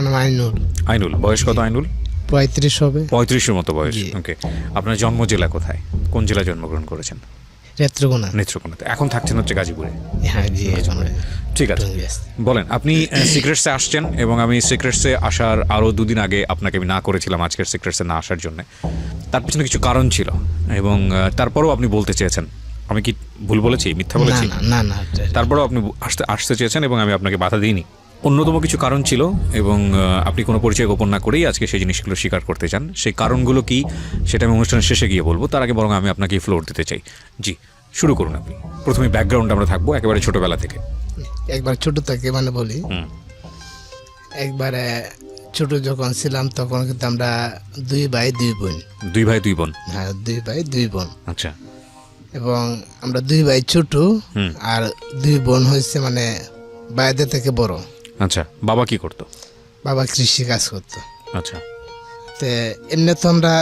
নাম আইনুল। আইনুল, বয়স কত আইনুল? 35 হবে। 35-এর মতো বয়স। ওকে, আপনার জন্ম জেলা কোথায়, কোন জেলায় জন্মগ্রহণ করেছেন? নেত্রকোনাতে। এখন থাকছেন হচ্ছে গাজীপুরে? হ্যাঁ জি। ঠিক আছে, বলেন আপনি সিক্রেটসে আসছেন, এবং আমি সিক্রেটসে আসার আরও 2 দিন আগে আপনাকে আমি না করেছিলাম আজকের সিক্রেটসে না আসার জন্য। তার পিছনে কিছু কারণ ছিল, এবং তারপরেও আপনি বলতে চেয়েছেন। আমি কি ভুল বলেছি, মিথ্যা বলেছি? না, তারপরেও আপনি আসতে চেয়েছেন এবং আমি আপনাকে বাধা দিইনি। অন্যতম কিছু কারণ ছিল, এবং আপনি কোনো পরিচয় গোপন না করেই আজকে সেই জিনিসগুলো স্বীকার করতে চান। সেই কারণগুলো কি সেটা আমি অনুষ্ঠানের শেষে গিয়ে বলবো, তার আগে বরং আমি আপনাকে ফ্লোর দিতে চাই। জি, শুরু করুন আপনি। প্রথমে ব্যাকগ্রাউন্ড আমরা থাকবো একেবারে ছোটবেলা থেকে। একবার ছোট থেকে মানে বলি, একবারে ছোট যখন ছিলাম তখন কিন্তু আমরা 2 ভাই 2 বোন। 2 ভাই 2 বোন? হ্যাঁ, 2 ভাই 2 বোন। আচ্ছা। এবং আমরা 2 ভাই ছোট, আর 2 বোন হয়েছে মানে বাইরে থেকে বড়। আচ্ছা, বাবা কি করতো? বাবা কৃষি কাজ করতো। আচ্ছা। তো এমনি তো আমরা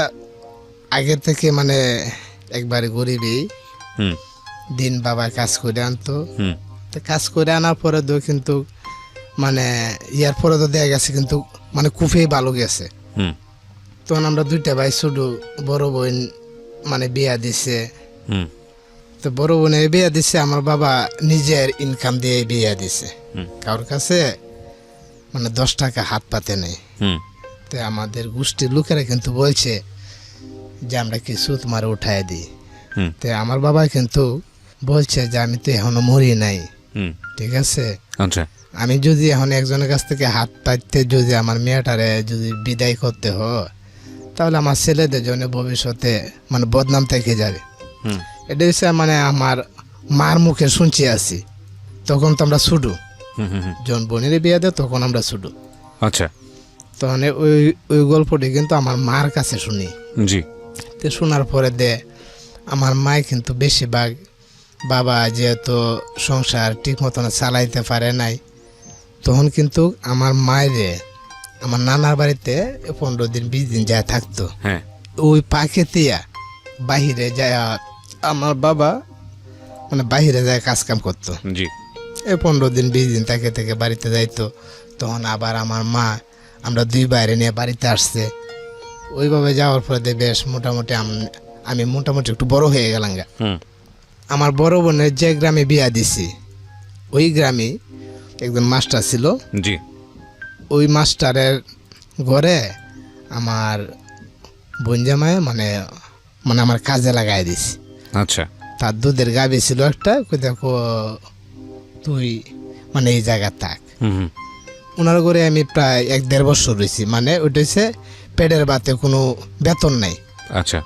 আগে থেকে মানে একবারে গরিবই। দিন বাবা কাজ করে আনতো। তো কাজ করে আনার পরে তো কিন্তু মানে ইয়ার পরে তো দেখা গেছে কিন্তু মানে খুবই ভালো গেছে। তখন আমরা 2টা ভাই ছোট, বড় বোন মানে বিয়া দিছে। তো বড় বোনের বিয়া দিছে, আমার বাবা নিজের ইনকাম দিয়ে বিয়া দিছে। কারোর কাছে মানে 10 টাকা হাত পাতে নেই। তো আমাদের গোষ্ঠীর লোকেরা কিন্তু বলছে যে আমরা কিছু তোমার উঠায় দিই। তো আমার বাবা কিন্তু বলছে যে আমি তো এখনো মরি নাই, ঠিক আছে, আচ্ছা, আমি যদি এখন একজনের কাছ থেকে হাত পাইতে যদি আমার মেয়েটারে যদি বিদায় করতে হয়, তাহলে আমার ছেলেদের জন্য ভবিষ্যতে মানে বদনাম থেকে যাবে। এটা হচ্ছে মানে আমার মার মুখে শুনছি আছি। তখন তো আমরা ছুটু, যখন বোনের বিয়ে দেয় তখন আমরা ছুটু। আচ্ছা। তখন ওই গল্পটি কিন্তু আমার মার কাছে শুনি। জি। তো শোনার পরে আমার মায় কিন্তু বেশিরভাগ বাবা যেহেতু সংসার ঠিক মতন চালাইতে পারে নাই, তখন কিন্তু আমার মায়েরে আমার নানার বাড়িতে 15 দিন 20 দিন যায় থাকতো। হ্যাঁ। ওই পাখিতিয়া বাহিরে যায় আমার বাবা মানে বাহিরে যায় কাজ কাম করতো। জি। 15 দিন 20 দিন থেকে বাড়িতে যাইতো। তখন আবার আমার মা আমরা 2 বাইরে নিয়ে বাড়িতে আসছে। ওইভাবে যাওয়ার পরে বেশ মোটামুটি আমি মোটামুটি একটু বড় হয়ে গেলাম। আমার বড় বোনের যে গ্রামে বিয়া দিছি ওই গ্রামে একজন মাস্টার ছিল। জি। ওই মাস্টারের ঘরে আমার বোন জামাই মানে মানে আমার কাজে লাগাই দিছি। আচ্ছা। তার দুধের গাভী ছিল একটা, দেখো তুই মানে এই জায়গা থাক। ওনার ঘরে আমি প্রায় 1-1.5 বছর রয়েছি। মানে ওইটা হচ্ছে পেটের বাতে কোনো বেতন নাই। আচ্ছা,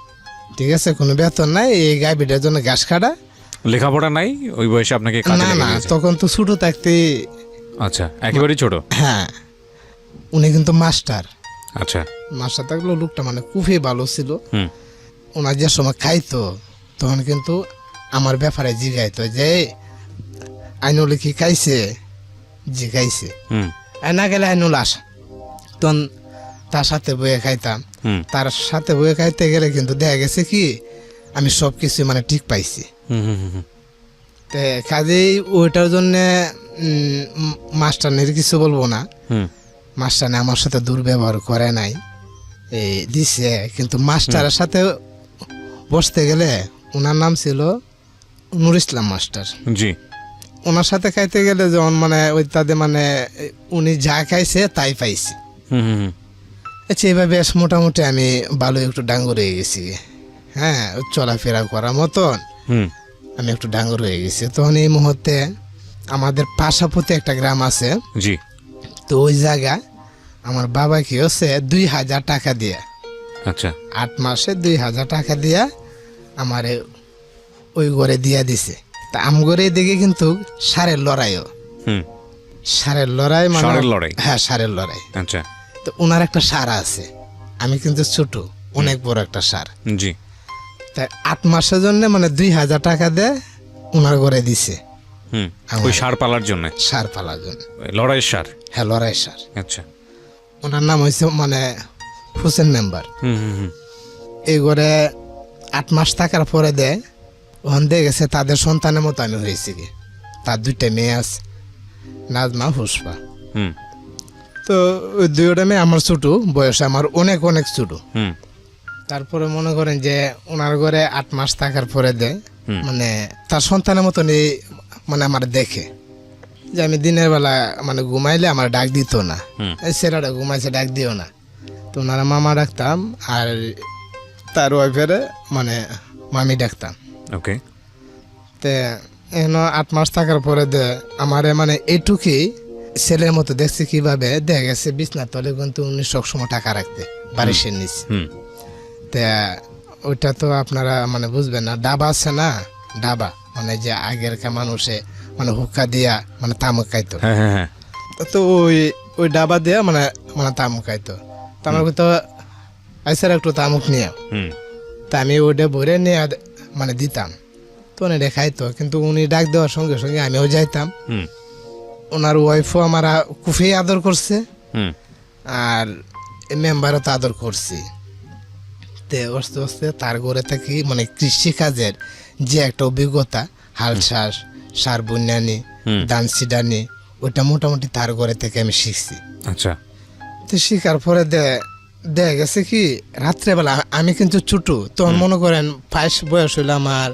ঠিক আছে, কোনো বেতন নাই। এই গাভীটার জন্য ঘাস কাটা, লেখাপড়া নাই ওই বয়সে আপনাকে? না, তখন তো ছোট থাকতে। আচ্ছা, একেবারেই ছোট। হ্যাঁ, উনি কিন্তু মাস্টার। আচ্ছা। মাস্টার থাকলেও লোকটা মানে খুবই ভালো ছিল। ওনার যে সময় খাইতো তখন কিন্তু আমার ব্যাপারে জিগাইতো যে আইনুল কি খাইছে, জি খাইছে, না গেলে আইনুল আসা। তখন তার সাথে বয়ে খাইতাম। তার সাথে বয়ে খাইতে গেলে কিন্তু দেখা গেছে কি আমি সব কিছু মানে ঠিক পাইছি। তে কাজেই ওইটার জন্যে মাস্টারনের কিছু বলবো না। মাস্টারনে আমার সাথে দুর্ব্যবহার করে নাই, এই দিছে। কিন্তু মাস্টারের সাথে বসতে গেলে ওনার নাম ছিল নুর ইসলাম মাস্টার। জি। ওনার সাথে খাইতে গেলে যেমন মানে ওই তাদের মানে উনি যা খাইছে তাই পাইছি। আচ্ছা, এভাবে বেশ মোটামুটি আমি ভালো একটু ডাঙ্গর হয়ে গেছি। হ্যাঁ, চলাফেরা করার মতন আমি একটু ডাঙ্গর হয়ে গেছি। তখন এই মুহূর্তে আমাদের পাশাপাশি একটা গ্রাম আছে। জি। তো ওই জায়গা আমার বাবা কি হচ্ছে 2000 টাকা দিয়া, আচ্ছা, 8 মাসে 2000 টাকা দিয়া আমার ওই ঘরে দিয়া দিছে। তা আম ঘরে দিকে কিন্তু সারের লড়াইও। সারের লড়াই মানে সারের লড়াই? হ্যাঁ, সারের লড়াই। আচ্ছা। তো ওনার একটা সার আছে, আমি কিন্তু ছোট, অনেক বড় একটা সার। জি। তাই 8 মাসের জন্য মানে 2000 টাকা দিয়ে ওনার ঘরে দিছে। ওই সার পালার জন্য? সার পালার জন্য, লড়াইয়ের সার? হ্যাঁ, লড়াই সার। আচ্ছা। ওনার নাম হয়েছে মানে হোসেন মেম্বার। এই ঘরে 8 মাস থাকার পরে দেয় ওখান দিয়ে গেছে তাদের সন্তানের মতো আমি হয়েছি কি। তার 2টা মেয়ে আছে, নাজমা, পুষ্পা। তো তো ওই দুইটা মেয়ে আমার ছোট, বয়স আমার অনেক অনেক ছোট। হুম তারপরে মনে করেন যে ওনার ঘরে 8 মাস থাকার পরে মানে তার সন্তানের মতনই মানে আমার দেখে যে আমি দিনের বেলা মানে ঘুমাইলে আমার ডাক দিত না, এই ছেলেটা ঘুমাইছে ডাক দিও না। তো ওনারা মামা ডাকতাম আর তার ওয়াইফের মানে মামি ডাকতাম। ওকে। তে এখন 8 মাস থাকার পরে আমারে মানে এইটুকুই ছেলের মতো দেখছে। কিভাবে দেখা গেছে বিছনার তলে কিন্তু উনি সবসময় টাকা রাখতে বারিশের নিচে। তা ওইটা তো আপনারা মানে বুঝবেন না, ডাবা আছে না, ডাবা মানে যে আগেরকার মানুষে মানে হুক্কা দিয়া মানে তামুক খাইতো। তো ওই ডাবা দিয়া মানে মানে তামুক খাইতো। তো আমার তো আইসার একটু তামুক নিয়ে, তা আমি ওইটা ভরে নিয়ে মানে দিতাম। তো উনি খাইতো, কিন্তু উনি ডাক দেওয়ার সঙ্গে সঙ্গে আমিও যাইতাম। ওনার ওয়াইফও আমার খুবই আদর করছে আর মেম্বারও তো আদর করছি। তে আস্তে আস্তে তার ঘরে থাকি মানে কৃষিকাজের যে একটা অভিজ্ঞতা, হাল চাষ, সার বুনানি, ধান সিডানি, ওইটা মোটামুটি তার ঘরে থেকে আমি শিখছি। আচ্ছা। তো শিখার পরে দেখা গেছে কি রাত্রেবেলা আমি কিন্তু ছোট, তখন মনে করেন বয়স হইলো আমার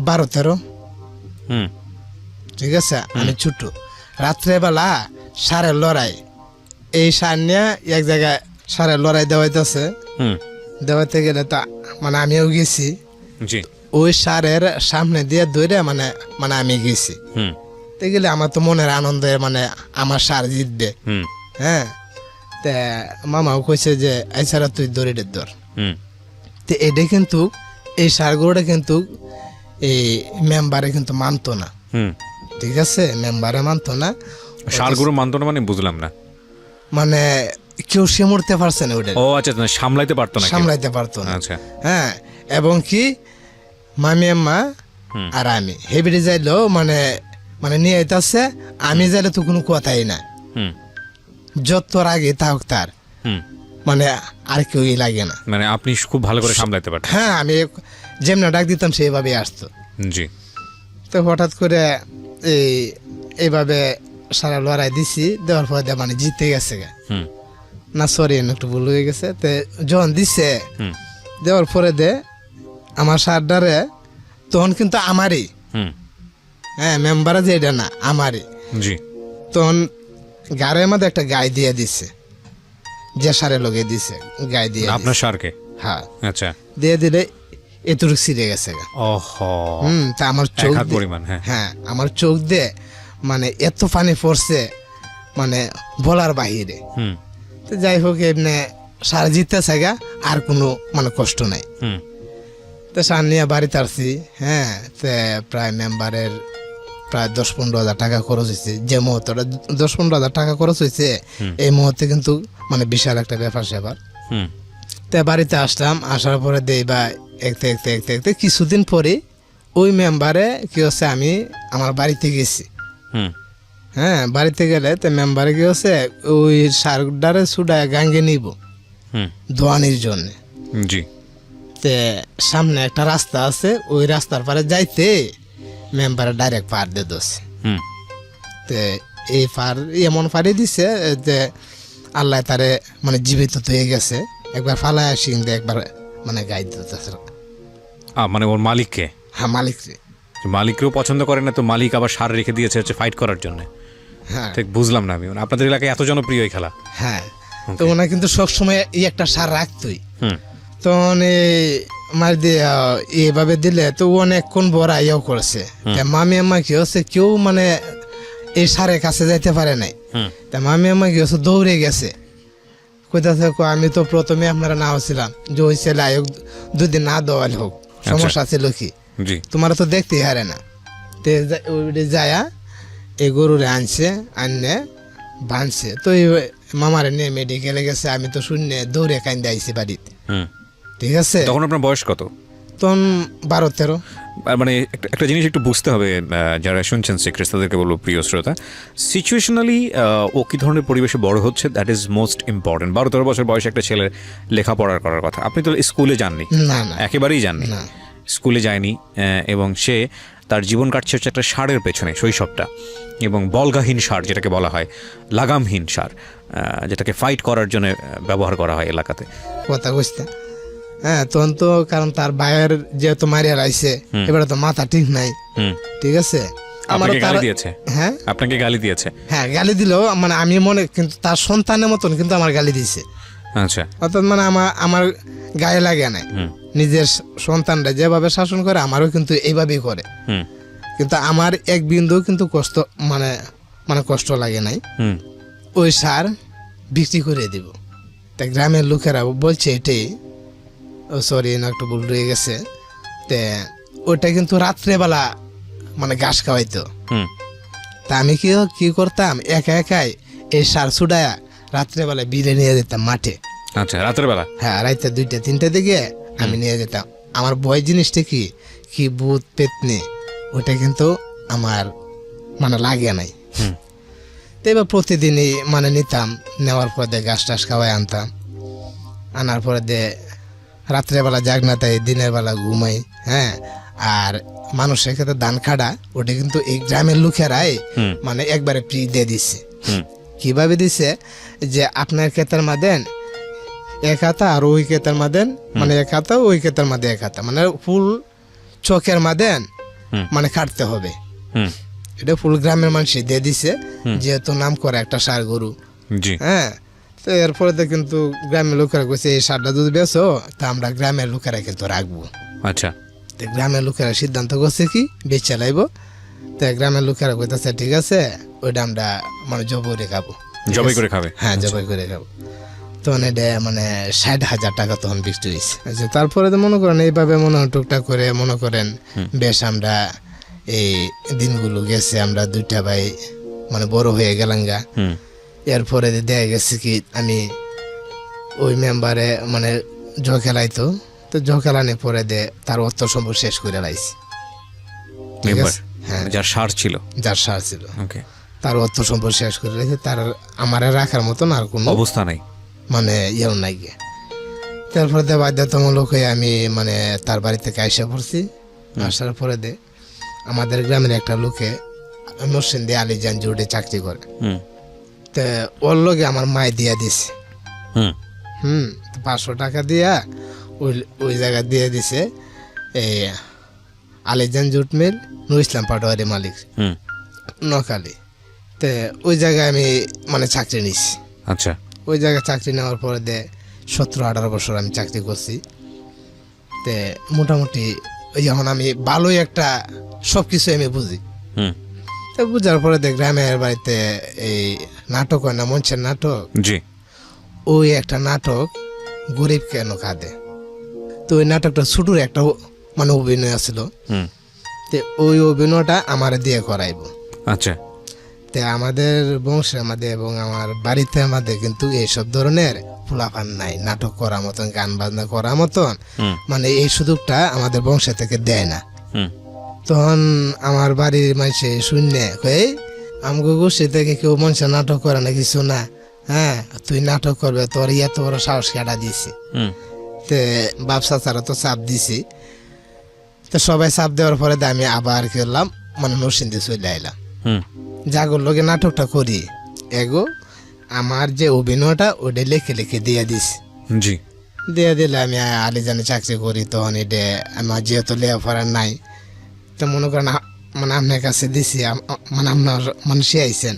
12-13। ঠিক আছে, আমি ছোট। রাত্রেবেলা সারের লড়াই, এই সার নিয়ে এক জায়গায় সারের লড়াই দেওয়াইতেছে। দেওয়াইতে গেলে তো মানে আমিও গেছি, ওই সারের সামনে দিয়ে দৌড়ে মানে মানে আমি গেছি। তো গেলে আমার তো মনের আনন্দে মানে আমার সার জিতবে। হ্যাঁ, তা মামাও কইছে যে এছাড়া তুই দৌড়ে দৌড়। তো এটা কিন্তু এই সারগুলোটা কিন্তু এই মেম্বারে কিন্তু মানতো না। ঠিক আছে, মেম্বারে মানতো না, সারগুলো মানতো না মানে বুঝলাম না। মানে কেউ সামলাতে পারছে না ওটা। ও আচ্ছা, সামলাইতে পারতো না, সামলাইতে পারতো না। আচ্ছা। হ্যাঁ, এবং কি মামি আম্মা আর আমি হেবিটে যাইলো মানে মানে নিয়ে আইতাছে, আমি যাইলে তো কোনো কথাই না। যত আগে থাক তার মানে আর কেউ লাগে না, মানে আপনি খুব ভালো করে সামলাইতে পারতেন। হ্যাঁ, আমি যেমন ডাক দিতাম সেইভাবে আসতো। জি। তো হঠাৎ করে এইভাবে সারা লড়াই দিছি, দেওয়ার পরে মানে জিতে গেছে গা। না সরি, একটু ভুল হয়ে গেছে। তো যখন দিছে দেওয়ার পরে আমার সারডারে তখন কিন্তু আমারই, হ্যাঁ, মেম্বারে যে এটা না আমারই। জি। তখন গাড়ির মধ্যে একটা গায়ে দিয়ে দিছে, যে সারে লগে দিছে গায়ে দিয়ে আপনার সারকে। হ্যাঁ, আচ্ছা। দিয়ে দিলে এতটুকু ছিঁড়ে গেছে গা। ওহো। তা আমার চোখ পরিমাণ। হ্যাঁ, আমার চোখ দিয়ে মানে এত পানি পড়ছে মানে বলার বাহিরে। তো যাই হোক, এমনি সার জিততেছে গা, আর কোনো মানে কষ্ট নাই। তো সার নিয়ে বাড়িতে আসছি। হ্যাঁ, তো প্রায় মেম্বারের প্রায় 10-15 হাজার টাকা খরচ হয়েছে। যে মুহূর্তে 10-15 হাজার টাকা খরচ হয়েছে, এই মুহূর্তে কিন্তু মানে বিশাল একটা ব্যাপার স্যাপার। তো বাড়িতে আসলাম, আসার পরে বা একতে কিছুদিন পরে ওই মেম্বারে কি হচ্ছে, আমি আমার বাড়িতে গেছি। হ্যাঁ, বাড়িতে গেলে তো মেম্বারে কি হচ্ছে, ওই সারডারে সুডায় গাঙ্গে নিব ধোয়ানির জন্য। জি। তে সামনে একটা রাস্তা আছে, ওই রাস্তার পারে যাইতে মেম্বারে ডাইরেক্ট পার দিয়ে দোষে। তে এই পার এমন পাড়ি দিছে যে আল্লাহ তারে মানে জীবিত হয়ে গেছে। একবার ফালায় আসি, একবার মানে গাই দিতেছে। মানে ওর মালিককে? হ্যাঁ, মালিক রে। মালিককেও পছন্দ করে না, তো মালিক আবার সার রেখে দিয়েছে হচ্ছে ফাইট করার জন্য। হ্যাঁ, ঠিক বুঝলাম না আমি, আপনাদের এলাকায় এত জনপ্রিয় এই খেলা। হ্যাঁ, তো ওনা কিন্তু সবসময় এই একটা সার রাখতোই। তখন মার দিয়ে এইভাবে দিলে তো অনেকক্ষণ বড় ইয়েও করেছে। মামি আম্মা কি হচ্ছে, কেউ মানে এই সারের কাছে যাইতে পারে নাই। তা মামি আম্মা কি হচ্ছে, দৌড়ে গেছে। কোথাতে আমি তো প্রথমে আপনারা না হচ্ছিলাম যে ওই ছেলে আয়োগ 2 দিন না দেওয়াল হোক, সমস্যা ছিল কি, তোমার তো দেখতেই হারে না। তে যায়া এই গরুরে আনছে, আনলে বাঁধছে। তো এই মামারে নিয়ে মেডিকেলে গেছে। আমি তো শূন্যে দৌড়ে কান্দে আইছি বাড়িতে। ঠিক আছে, তখন আপনার বয়স কত? তখন 12-13। মানে একটা জিনিস একটু বুঝতে হবে, যারা শুনছেন সিক্রেটস তাদেরকে বলবো, প্রিয় শ্রোতা, সিচুয়েশনালি ও কী ধরনের পরিবেশে বড় হচ্ছে, দ্যাট ইজ মোস্ট ইম্পর্টেন্ট। 12-13 বছর বয়সে একটা ছেলের লেখাপড়া করার কথা। আপনি তো স্কুলে যাননি? না, না, একেবারেই যাননি। স্কুলে যায়নি, এবং সে তার জীবন কাটছে হচ্ছে একটা সারের পেছনে শৈশবটা, এবং বলগাহীন সার যেটাকে বলা হয়, লাগামহীন সার, যেটাকে ফাইট করার জন্য ব্যবহার করা হয় এলাকাতে। কথা বুঝতে, হ্যাঁ, তখন তো কারণ তার ভাইয়ের যেহেতু মারিয়া রাইছে, এবারে তো মাথা ঠিক নাই, ঠিক আছে। আপনাকে গালি দিয়েছে? হ্যাঁ, আপনাকে গালি দিয়েছে? হ্যাঁ, গালি দিলেও মানে আমি মনে, কিন্তু তার সন্তানের মতন কিন্তু আমার গালি দিছে। আচ্ছা, অর্থাৎ মানে আমার গায়ে লাগে নাই। নিজের সন্তানরা যেভাবে শাসন করে আমারও কিন্তু এইভাবেই করে, কিন্তু আমার এক বিন্দু কিন্তু কষ্ট মানে মানে কষ্ট লাগে নাই। ওই সার বিক্রি করে দিব। তা গ্রামের লোকেরা বলছে এটাই, ও সরি না একটু ভুল রয়ে গেছে, তে ওটা কিন্তু রাত্রেবেলা মানে ঘাস খাওয়াইতো। তা আমি কি করতাম, একা একাই এই সার ছুটায়া রাত্রেবেলা বিলে নিয়ে যেতাম মাঠে। আচ্ছা, রাতের বেলা? হ্যাঁ, রাইতে 2টা-3টা দিকে আমি নিয়ে যেতাম। আমার ভয় জিনিসটা কি ভূত পেতনি, ওটা কিন্তু আমার মানে লাগে নাই। তো এবার প্রতিদিনই মানে নিতাম, নেওয়ার পর দিয়ে ঘাস টাস খাওয়াই আনতাম, আনার পরে দিয়ে রাত্রেবেলা জাগনা তাই, দিনের বেলা ঘুমাই। হ্যাঁ, আর মানুষের ক্ষেত্রে ধান খাড়া ওটা কিন্তু এই গ্রামের লোকেরাই মানে একবারে ফ্রি দিয়ে দিচ্ছে। কিভাবে দিছে, যে আপনার ক্ষেতের মাদেন এক হাতা আর ওই ক্ষেতের মাদেন মানে এক হাতা, ওই ক্ষেতের মাদে এক হাতা, মানে ফুল চোখের মাদেন মানে কাটতে হবে। এটা ফুল গ্রামের মানুষ দিয়ে দিছে, যেহেতু নাম করে একটা ষাঁড় গরু। হ্যাঁ, তো এরপরে তো কিন্তু গ্রামের লোকেরা কইছে এই ষাঁড়টা যদি বেচো তা আমরা গ্রামের লোকেরা কিন্তু রাখবো। আচ্ছা, তো গ্রামের লোকেরা সিদ্ধান্ত করছে কি বেচে লাইব। তো গ্রামের লোকেরা কইতাছে ঠিক আছে, ওইটা আমরা মানে জবাই করে খাবো। জবাই করে খাবে? হ্যাঁ, জবাই করে খাবো। তখন এটা মানে 60,000 টাকা তখন বিক্রি হয়েছে। আচ্ছা, তারপরে তো মনে করেন এইভাবে মনে হয় টুকটাক করে মনে করেন বেশ আমরা এই দিনগুলো গেছে, আমরা 2টা ভাই মানে বড় হয়ে গেলাম গা। এরপরে দেখা গেছে কি আমি ওই মেম্বারে মানে জ খেলাইতো, তো জ খেলানোর পরে তার অর্থ সম্পদ শেষ করে লাইছি। ঠিক আছে, হ্যাঁ, যার সার ছিল, যার সার ছিল, ওকে, তার অর্থ সম্পদ শেষ করে লাইছে। তার আমার রাখার মতন আর কোনো অবস্থা নাই, মানে ইয়েও নাই গিয়ে। তারপরে বাধ্যতামূলক হয়ে আমি মানে তার বাড়ি থেকে আইসা পড়ছি। আসার পরে আমাদের গ্রামের একটা লোকে নরসিংদী আলীজান জুড়ে চাকরি করে, তো ওর লোকে আমার মায় দিয়া দিছে। 500 টাকা দিয়া ওই জায়গা দিয়ে দিছে এই আলীজান জুট মিল, নুর ইসলাম পাটোয়ারি মালিক, নকালি। তো ওই জায়গায় আমি মানে চাকরি নিছি। আচ্ছা, ওই জায়গায় চাকরি নেওয়ার পরে 17-18 বছর আমি চাকরি করছি। তে মোটামুটি ওই যখন আমি ভালোই একটা সব কিছু আমি বুঝি, তো বুঝার পরে গ্রামের বাড়িতে এই নাটক হয় না, মঞ্চের নাটক, জি, ওই একটা নাটক গরিব কেন কাঁদে, তো ওই নাটকটা ছোটুর একটা মানে অভিনয় আছিল। তো ওই অভিনয়টা আমার দিয়ে করাইব। আচ্ছা, তে আমাদের বংশের মধ্যে এবং আমার বাড়িতে আমাদের কিন্তু এইসব ধরনের ফুলাফান নাই, নাটক করার মতন, গান বাজনা করার মতন মানে এই সুযোগটা আমাদের বংশ থেকে দেয় না। তখন আমার বাড়ির মানুষে শূন্যে কই আমগো গোষ্ঠী থেকে কেউ মানুষের নাটক করে না, কিছু না। হ্যাঁ, তুই নাটক করবে, তোর এত বড় সাহস কাটা দিছি। তে ব্যবসা ছাড়া তো চাপ দিছি। তো সবাই চাপ দেওয়ার পরে আমি আবার করলাম মানে নরসিংদী চলে আইলাম। যাগোর লগে নাটকটা করি, এগো আমার যে অভিনয়টা ওটা লিখে লিখে দিয়ে দিস। জি, দিয়ে দিলে আমি আলীজানে চাকরি করি। তখন এটা আমার যেহেতু লেখাপড়া নাই, তো মনে করেন মানে আপনার কাছে দিছি, মানে আপনার মানুষ আইসেন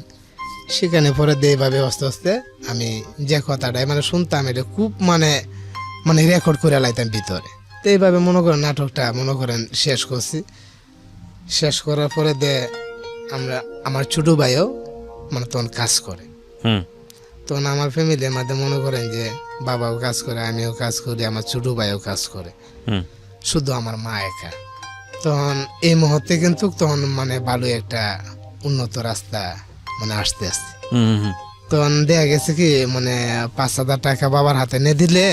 সেখানে পরে এইভাবে আস্তে আস্তে আমি যে কথাটাই মানে শুনতাম এটা খুব মানে মানে রেকর্ড করে লাইতাম ভিতরে। তো এইভাবে মনে করেন নাটকটা মনে করেন শেষ করছি। শেষ করার পরে আমরা আমার ছোট ভাইও মানে তখন কাজ করে। তখন আমার ফ্যামিলির মধ্যে মনে করেন যে বাবাও কাজ করে, আমিও কাজ করি, আমার ছোট ভাইও কাজ করে, শুধু আমার মা একা। তখন এই মুহূর্তে কিন্তু তখন মানে ভালো একটা উন্নত রাস্তা মানে আসতে আসতে তখন দেখা গেছে কি মানে 5,000 টাকা বাবার হাতে নিয়ে দিলে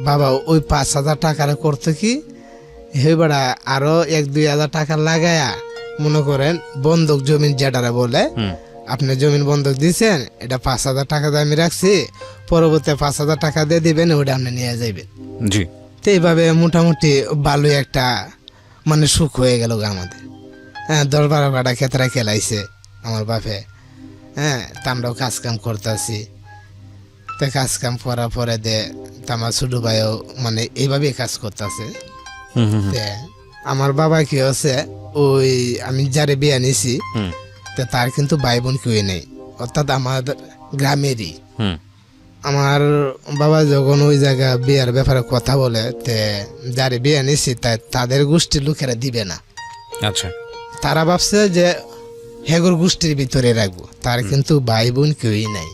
বাবা ওই 5,000 টাকার করতে কি হেবাড়া আরো 1-2 হাজার টাকা লাগায়া মনে করেন বন্ধক জমিন যেটারা বলে আপনি জমিন বন্ধক দিয়েছেন, এটা 5,000 টাকা দিয়ে আমি রাখছি, পরবর্তী 5,000 টাকা দিয়ে দিবেন, ওটা আপনি নিয়ে যাইবেন। তো এইভাবে মোটামুটি ভালোই একটা মানে সুখ হয়ে গেল গো আমাদের। হ্যাঁ, 10-12 কাটা ক্ষেত্রে খেলাইছে আমার বাপে। হ্যাঁ, তা আমরাও কাজ কাম করতেছি। তো কাজ কাম করার পরে তা আমার ছোটো ভাইও মানে এইভাবেই কাজ করতেছে। আমার বাবা কি হচ্ছে, ওই আমি যারে বিয়ে নিছি তো তার কিন্তু ভাই বোন কেউই নেই, অর্থাৎ আমার গ্রামেরই। আমার বাবা যখন ওই জায়গা বিয়ের ব্যাপারে কথা বলে, তে যারে বিয়ে নিছি তাদের গোষ্ঠীর লোকেরা দিবে না। আচ্ছা, তারা ভাবছে যে হেগর গোষ্ঠীর ভিতরে রাখবো, তার কিন্তু ভাই বোন কেউই নাই।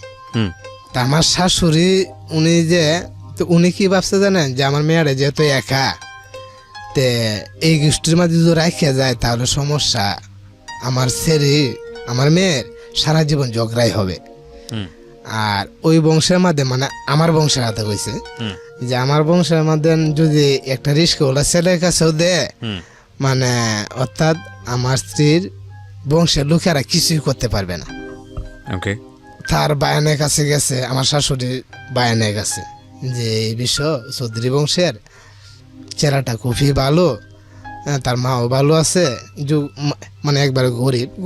তা আমার শাশুড়ি উনি কি ভাবছে জানেন, যে আমার মেয়েরা যেহেতু একা, তে এই গোষ্ঠীর মাঝে যদি রাখিয়া যায় তাহলে সমস্যা, আমার মেয়ের সারা জীবন ঝগড়াই হবে। আর ওই বংশের মধ্যে মানে আমার বংশের হাতে হয়েছে যে আমার বংশের মধ্যে যদি একটা রিস্ক ওলা ছেলের কাছেও দেয়, মানে অর্থাৎ আমার স্ত্রীর বংশের লোকেরা কিছুই করতে পারবে না। ওকে, তার বায়ানের কাছে গেছে, আমার শাশুড়ির বায়ানের কাছে, যে এই বিষয় চৌধুরী বংশের চেহারাটা খুবই ভালো, তার মাও ভালো আছে, মানে একবারে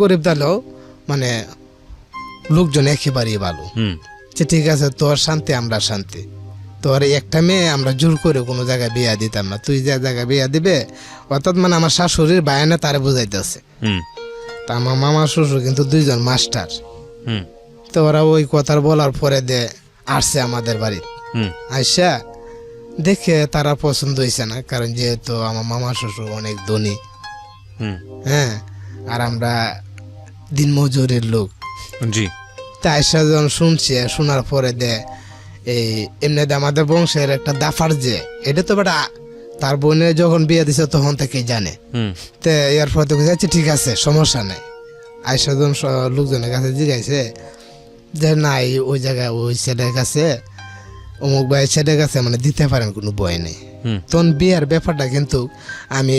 গরিব তাহলেও মানে লোকজন একেবারেই ভালো। ঠিক আছে, তোর শান্তি আমরা শান্তি, তোর একটা মেয়ে আমরা জোর করে কোনো জায়গায় বিয়া দিতাম না, তুই যে জায়গায় বিয়া দিবে, অর্থাৎ মানে আমার শাশুড়ির বায়ানে তারে বুঝাইতেছে। তা আমার মামা শ্বশুর কিন্তু 2জন মাস্টার। তো ওরা ওই কথার বলার পরে আসছে আমাদের বাড়ি। আইসা দেখে তারা পছন্দ হয়েছে না, কারণ যেহেতু আমার মামা শ্বশুর অনেক ধনী, হ্যাঁ, আর আমরা দিনমজুরের লোক। জি। তা আইসা যখন শোনার পরে এই এমনি আমাদের বংশের একটা দাফার, যে এটা তো বেটা তার বোনের যখন বিয়ে দিছে তখন থেকেই জানে। তো এর পরে তো যাচ্ছে, ঠিক আছে সমস্যা নেই। আইসা যখন লোকজনের কাছে জিজ্ঞাসে যে নাই, ওই জায়গায় ওই ছেলের কাছে অমুক ভাই ছেলের কাছে মানে দিতে পারেন, কোনো বই নেই। তখন বিয়ের ব্যাপারটা কিন্তু আমি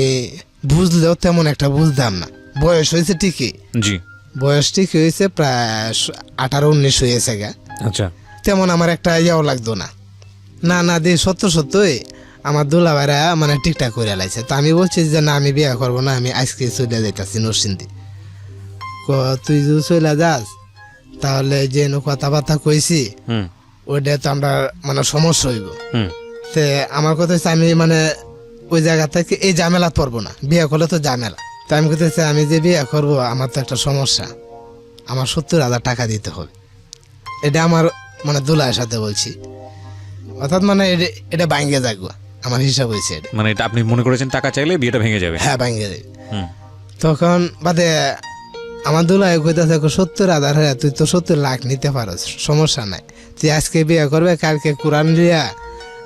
বুঝলেও তেমন একটা বুঝতাম না। বয়স হয়েছে ঠিকই, জি, বয়স ঠিকই হয়েছে, প্রায় 18-19 হয়েছে গা। আচ্ছা, তেমন আমার একটা ইয়েও লাগতো না। না দিয়ে সত্যই আমার দুলাভাইরা মানে ঠিকঠাক করে লাইছে। তা আমি বলছি যে না, আমি বিয়ে করবো না, আমি আজকে চলে যাইতাছি নরসিংদী। তুই যদি চলে যাস তাহলে যে কথাবার্তা কইছি ওইটা তো আমরা মানে সমস্যা হইব। তে আমার কথা হচ্ছে, আমি মানে ওই জায়গা থেকে এই ঝামেলা পড়বো না, বিয়ে করলে তো ঝামেলা। তো আমি করতেছি, আমি যে বিয়ে করবো আমার তো একটা সমস্যা, আমার 70,000 টাকা দিতে হবে। এটা আমার মানে দুলার সাথে বলছি, অর্থাৎ মানে এটা ভাঙ্গে যাগো, আমার হিসাব হয়েছে এটা। মানে এটা আপনি মনে করেছেন টাকা চাইলে বিয়েটা ভেঙে যাবে? হ্যাঁ, ভাঙ্গে যাবে। তখন বাদে আমার দুলাই কইতাছে 70,000, হ্যাঁ তুই তো 70 লাখ নিতে পারস, সমস্যা নাই, তুই আজকে বিয়ে করবে, কালকে কোরআন লিয়া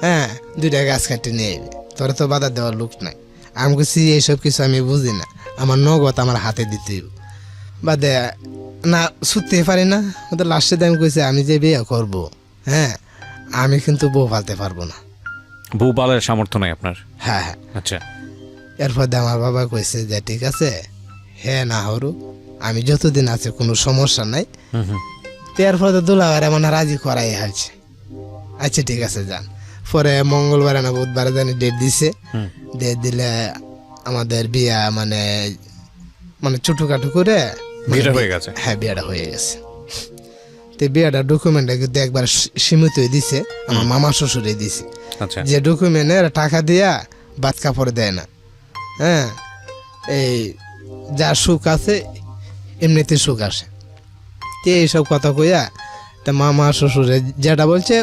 হ্যাঁ 2টা গাছ কাটি নিয়ে যাবে, তোরা তো বাধা দেওয়ার লোক নাই। আমি বলছি এইসব কিছু আমি বুঝি না, আমার নগদ আমার হাতে দিতে বাদে না ছুটতে পারি না। ওদের লাস্টে আমি কইছি, আমি যে বিয়ে করবো, হ্যাঁ আমি কিন্তু বউ পালতে পারবো না। বউ পালার সামর্থ্য নাই আপনার? হ্যাঁ হ্যাঁ। আচ্ছা। এরপর আমার বাবা কইছে যে ঠিক আছে, হ্যাঁ না হরু, আমি যতদিন আছে কোনো সমস্যা নাই। এরপর দুলাভাইরা মানে রাজি করাই হয়েছে। আচ্ছা ঠিক আছে যান। পরে মঙ্গলবারে না বুধবারে জানি ডেট দিছে, ডেট দিলে আমাদের বিয়া মানে ছোটখাটো করে বিয়েটা হয়ে গেছে। হ্যাঁ, বিয়েটা হয়ে গেছে। তো বিয়েটা ডকুমেন্টটা কিন্তু একবার সীমিত দিছে, আমার মামা শ্বশুরে দিছে। আচ্ছা। যে ডকুমেন্টের টাকা দিয়া বাদ কাপড় দেয় না। হ্যাঁ, এই যার সুখ আছে এমনিতে সুখ আসে। তো এইসব কথা কইয়া তা মামা শ্বশুরে যেটা বলছে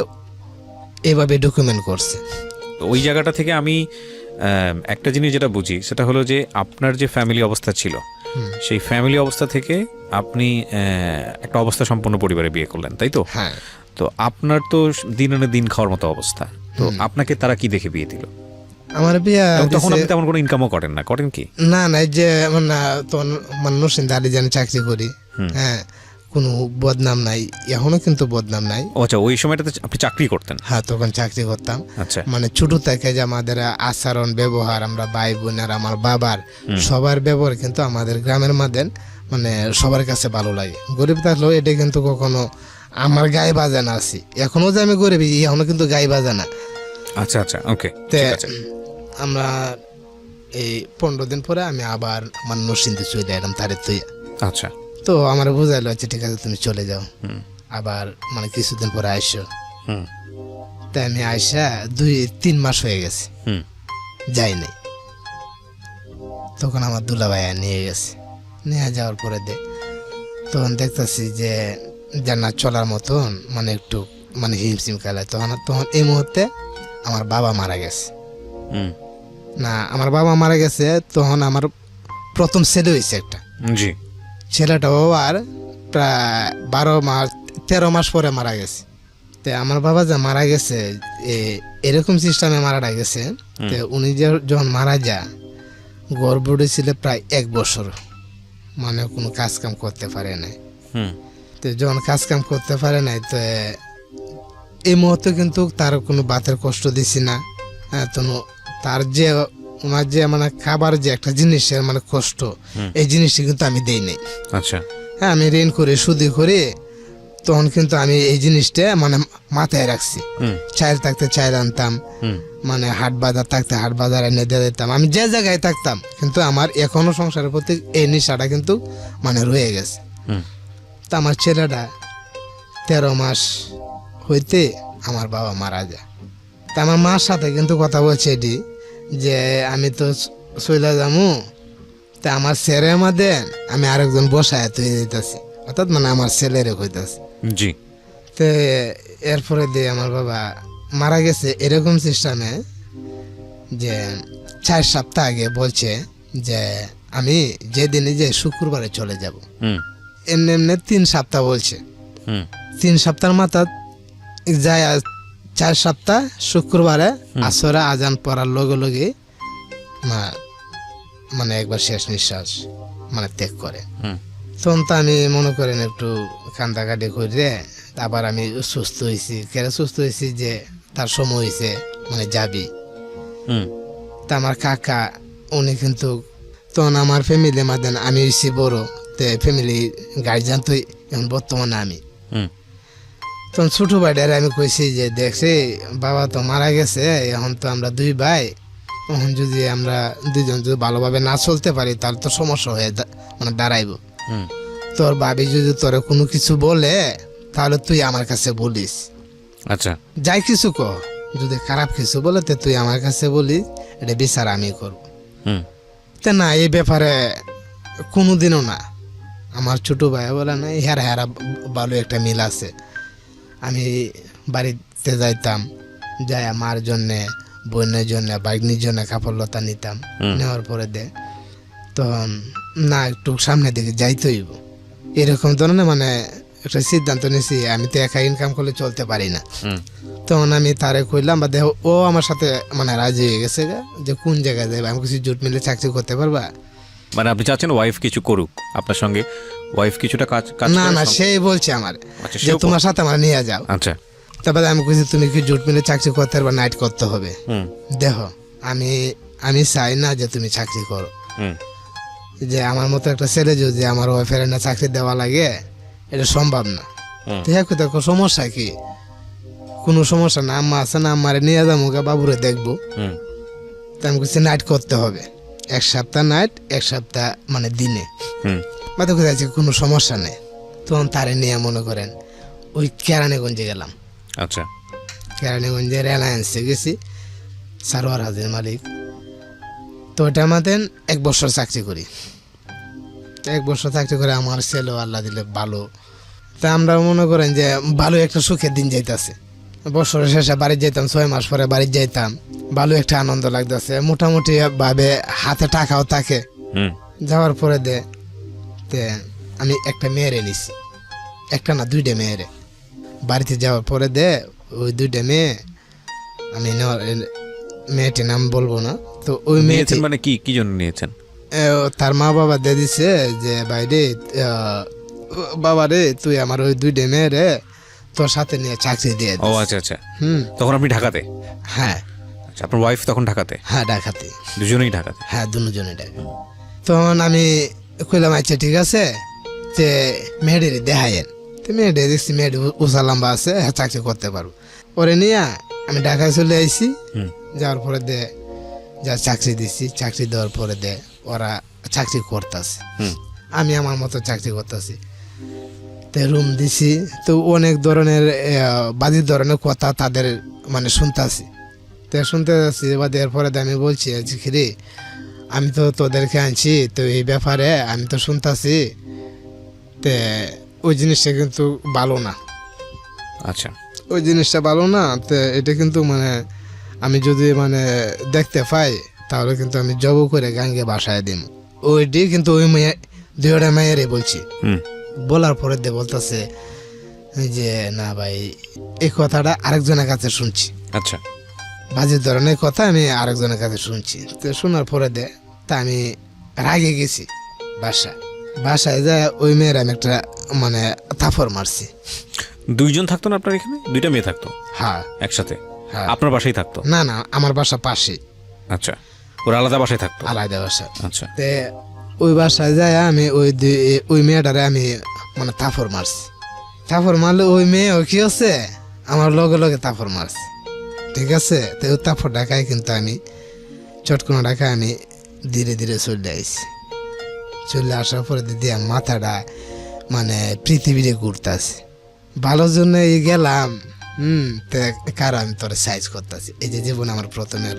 এইভাবে ডকুমেন্ট করছে। ওই জায়গাটা থেকে আমি একটা জিনিস যেটা বুঝি সেটা হলো যে আপনার যে ফ্যামিলি অবস্থা ছিল, সেই ফ্যামিলি অবস্থা থেকে আপনি একটা অবস্থা সম্পন্ন পরিবারে বিয়ে করলেন, তাই তো? হ্যাঁ। তো আপনার তো দিন আনে দিন খাওয়ার মতো অবস্থা, তো আপনাকে তারা কি দেখে বিয়ে দিল? আমার বিয়ে তখন আপনি তেমন কোনো ইনকামও করেন না, করেন কি? না না, যে তখন নরসিংদী জানি চাকরি করি, হ্যাঁ কোনো বদনাম নাই, এখনো কিন্তু বদনাম নাই। আচ্ছা, ওই সময়টাতে আপনি চাকরি করতেন? হ্যাঁ, তখন চাকরি করতাম। আচ্ছা। মানে ছোট থেকে যে আমাদের আচরণ ব্যবহার, আমরা ভাই বোনের, আমার বাবার সবার ব্যবহার কিন্তু আমাদের গ্রামের মধ্যে মানে সবার কাছে ভালো লাগে। গরিব থাকলেও এটা কিন্তু কখনো আমার গায়ে বাজে না। আছি এখনো যে আমি গরিব, এখনো কিন্তু গায়ে বাজে না। আচ্ছা আচ্ছা, ওকে, তে ঠিক আছে। আমরা এই 15 দিন পরে আমি আবার আমার নরসিংদী চলে এলাম তারে তুই। আচ্ছা, তো আমার বোঝাইলো আচ্ছা ঠিক আছে তুমি চলে যাও, হুম আবার মানে কিছুদিন পরে আইসো। হুম তাই আমি আইসা 2-3 মাস হয়ে গেছে হুম যাই নাই। তখন আমার দুলাভাই নিয়ে গেছে, নিয়ে যাওয়ার পরে তখন দেখতেছি যে জান্নাত চলার মতন মানে একটু মানে হিমশিম খেলায়। তখন তখন এই মুহূর্তে আমার বাবা মারা গেছে। হুম, না আমার বাবা মারা গেছে তখন আমার প্রথম ছেলে হয়েছে একটা। জি, ছেলেটাও আর প্রায় 13 মাস পরে মারা গেছে। তো আমার বাবা যে মারা গেছে এরকম সিস্টেমে মারা গেছে। তো উনি যখন মারা যায় গর্ভবতী ছিল প্রায় 1 বছর, মানে কোনো কাজ কাম করতে পারে নাই। হুম তো যখন কাজ কাম করতে পারে নাই তো এই মুহূর্তে কিন্তু তার কোনো বাতের কষ্ট দিছি না। তো তার যে ওনার যে মানে খাবার যে একটা জিনিসের মানে কষ্ট, এই জিনিসটা কিন্তু আমি দেই নাই। আচ্ছা, হ্যাঁ আমি ঋণ করে সুদি করে তখন কিন্তু আমি এই জিনিসটা মানে মাথায় রাখছি। হুম চাইল থাকতে চাইল আনতাম, হুম মানে হাট বাজার থাকতে হাট বাজার এনে দিয়ে দিতাম, আমি যে জায়গায় থাকতাম। কিন্তু আমার এখনো সংসারের প্রতি এই নেশাটা কিন্তু মানে রয়ে গেছে। হুম তা আমার ছেলেটা 13 মাস হইতে আমার বাবা মারা যায়। তা আমার মার সাথে কিন্তু কথা বলছে এটি যে আমি তো চলে যাবো, তা আমার ছেলে আমাদের আমি আরেকজন বসায় তুই দিতেছি, অর্থাৎ মানে আমার ছেলেরে হইতেছে। জি, তো এরপরে দিয়ে আমার বাবা মারা গেছে এরকম সিস্টেমে যে 4 সপ্তাহ আগে বলছে যে আমি যেদিনে যে শুক্রবারে চলে যাব। হুম এমনি এমনি 3 সপ্তাহ বলছে। হুম 3 সপ্তাহের মাথা যায় 4 সপ্তাহ শুক্রবারে আসরে আজান পড়ার লগে লগে মানে একবার শেষ নিঃশ্বাস মানে ত্যাগ করে। হুম তখন তো আমি মনে করেন একটু কান্দাকাটি করে আবার আমি সুস্থ হয়েছি। কেন সুস্থ হয়েছি যে তার সময় হয়েছে মানে যাবি। হুম তা আমার কাকা উনি কিন্তু তখন আমার ফ্যামিলি মাদেন আমি হয়েছি বড়, তো ফ্যামিলি গার্জিয়ান তো এখন বর্তমানে আমি। হুম তখন ছোটো ভাইটারে আমি কইছি যে দেখছি বাবা তো মারা গেছে, এখন তো আমরা 2 ভাই, এখন যদি আমরা 2জন যদি ভালোভাবে না চলতে পারি তাহলে তো সমস্যা হয়ে মানে দাঁড়াইব। হুম তোর ভাবি যদি তোরে কোনো কিছু বলে তাহলে তুই আমার কাছে বলিস, আচ্ছা, যাই কিছু কহ, যদি খারাপ কিছু বলে তো তুই আমার কাছে বলিস, এটা বিচার আমি করব। হুম তা না এই ব্যাপারে কোনোদিনও না। আমার ছোট ভাই বলে না হেরা হেরা ভালো একটা মিল আছে। আমি বাড়িতে যাইতাম, যাই আমার জন্যে বোনের জন্য বাইকনির জন্য কাপড় লতা নিতাম, নেওয়ার পরে তখন না একটু সামনের দিকে যাইতে হইব এরকম ধরনের মানে একটা সিদ্ধান্ত নিয়েছি। আমি তো একা ইনকাম করলে চলতে পারি না। হুম তখন আমি তারে কইলাম বা দেহ ও আমার সাথে মানে রাজি হয়ে গেছে যে কোন জায়গায় যাবে, আমি কিছু জুট মিলে চাকরি করতে পারবা। মানে আপনি চাচ্ছেন ওয়াইফ কিছু করুক আপনার সঙ্গে, ওয়াইফ কিছুটা কাজ কাজ না করে না সঙ্গে- সেই বলছে আমার আচ্ছা, যে সেও তোমার সাথে আমার নিয়ে যাও। আচ্ছা, তারপরে আমি কইছি তুমি কি জুট মিলে চাকরি করতে পারবা, নাইট করতে হবে। হুম দেখো আমি আমি চাই না যে তুমি চাকরি করো, হুম যে আমার মতো একটা ছেলে যদি আমার ওয়াইফের না চাকরি দেওয়া লাগে এটা সম্ভব না। হুম। দেখো দেখো সমস্যা কি, কোনো সমস্যা না, আম্মা আছে না, আম্মারে নিয়ে যাবো গা, বাবুরে দেখবো। হুম তা আমি কইছি নাইট করতে হবে, 1 সপ্তাহ নাইট 1 সপ্তাহ মানে দিনে। হুম বা দেখো যাচ্ছি কোনো সমস্যা নেই। তখন তারে নিয়ে মনে করেন ওই কেরানীগঞ্জে গেলাম। আচ্ছা, কেরানীগঞ্জে রিলায়েন্সে গেছি, সারোয়ার হাজির মালিক। তো ওটা আমাদের 1 বছর চাকরি করি। তো 1 বছর চাকরি করে আমার ছেলেও আল্লাহ দিলে ভালো। তা আমরা মনে করেন যে ভালো একটা সুখের দিন যাইতেছে। বছরের শেষে বাড়ি যেতাম, 6 মাস পরে বাড়ি যাইতাম, ভালো একটা আনন্দ লাগতেছে, মোটামুটি ভাবে হাতে টাকাও থাকে। হুম যাওয়ার পরে তে আমি একটা মেয়েরে নিছি, একটা না 2টা মেয়েরে। বাড়িতে যাওয়ার পরে ওই 2টা মেয়ে আমি মেয়েটির নাম বলবো না। তো ওই মেয়েটি নিয়েছেন মানে কি কি জন্য নিয়েছেন? তার মা বাবা দিয়ে দিছে যে বাইরে বাবা রে তুই আমার ওই 2টা মেয়েরে তোর সাথে নিয়ে চাকরি দিয়ে ও দিস। আচ্ছা আচ্ছা, হুম তখন আপনি ঢাকাতে? হ্যাঁ আচ্ছা, আপনার ওয়াইফ তখন ঢাকাতে? হ্যাঁ ডাকাতি, দুজনেই ঢাকাতে? হ্যাঁ দুজনে ডাকা। তখন আমি কইলাম আচ্ছা ঠিক আছে যে মেয়েদের দেখায়েন। তো মেয়েদের দেখছি মেয়েদের উঁচা লম্বা আছে, হ্যাঁ চাকরি করতে পারবো। ওরে নিয়ে আমি ঢাকায় চলে আইছি। হুম। যাওয়ার পরে দে যা চাকরি দিছি, চাকরি দেওয়ার পরে দে ওরা চাকরি করতেছে, হুম। আমি আমার মতো চাকরি করতেছি। তো রুম দিছি, তো অনেক ধরনের বাজে ধরনের কথা তাদের মানে শুনতেছি। তো শুনতে যাচ্ছি, এবার এরপরে আমি বলছি আজকে রে আমি তো তোদেরকে আনছি, তো এই ব্যাপারে আমি তো শুনতেছি, তো ওই জিনিসটা কিন্তু ভালো না, আচ্ছা। ওই জিনিসটা ভালো না। তো এটা কিন্তু মানে আমি যদি মানে দেখতে পাই তাহলে কিন্তু আমি জব করে গাঙ্গে বাসায় দিম। ওইটি কিন্তু ওই মেয়ে দুইটা মেয়েরই বলছি। হুম। বলার পরে দিয়ে বলতেছে যে না ভাই এই কথাটা আরেকজনের কাছে শুনছি, আচ্ছা। বাজে ধরনের কথা আমি আরেকজনের কাছে শুনছি। তো শোনার পরে দে তা আমি রাগে গেছি বাসায় যায় ওই মেয়ের আমি একটা মানে থাপড় মারছি। দুইজন থাকতো না আপনার এখানে? দুইটা মেয়ে থাকতো হ্যাঁ একসাথে? হ্যাঁ। আপনার বাসায় থাকতো? না না, আমার বাসা পাশে, আচ্ছা, ওরা আলাদা বাসায় থাকতো? আলাদা বাসা। আচ্ছা। তে ওই বাসায় যায় আমি ওই মেয়েটারে আমি মানে থাপড় মারছি। থাপড় মারলে ওই মেয়ে কি হচ্ছে আমার লগে লগে থাপড় মারছে, ঠিক আছে। তো ওই থাপড় ঢাকায় কিন্তু আমি চটকোনা ঢাকায় আমি ধীরে ধীরে চলে আসছি। চলে আসার পরে দিদি মাথাটা মানে পৃথিবীতে ঘুরতেছে, ভালোর জন্য গেলাম। তো কারো আমি তোরে সাইজ করতেছি, এই যে জীবন আমার প্রথমের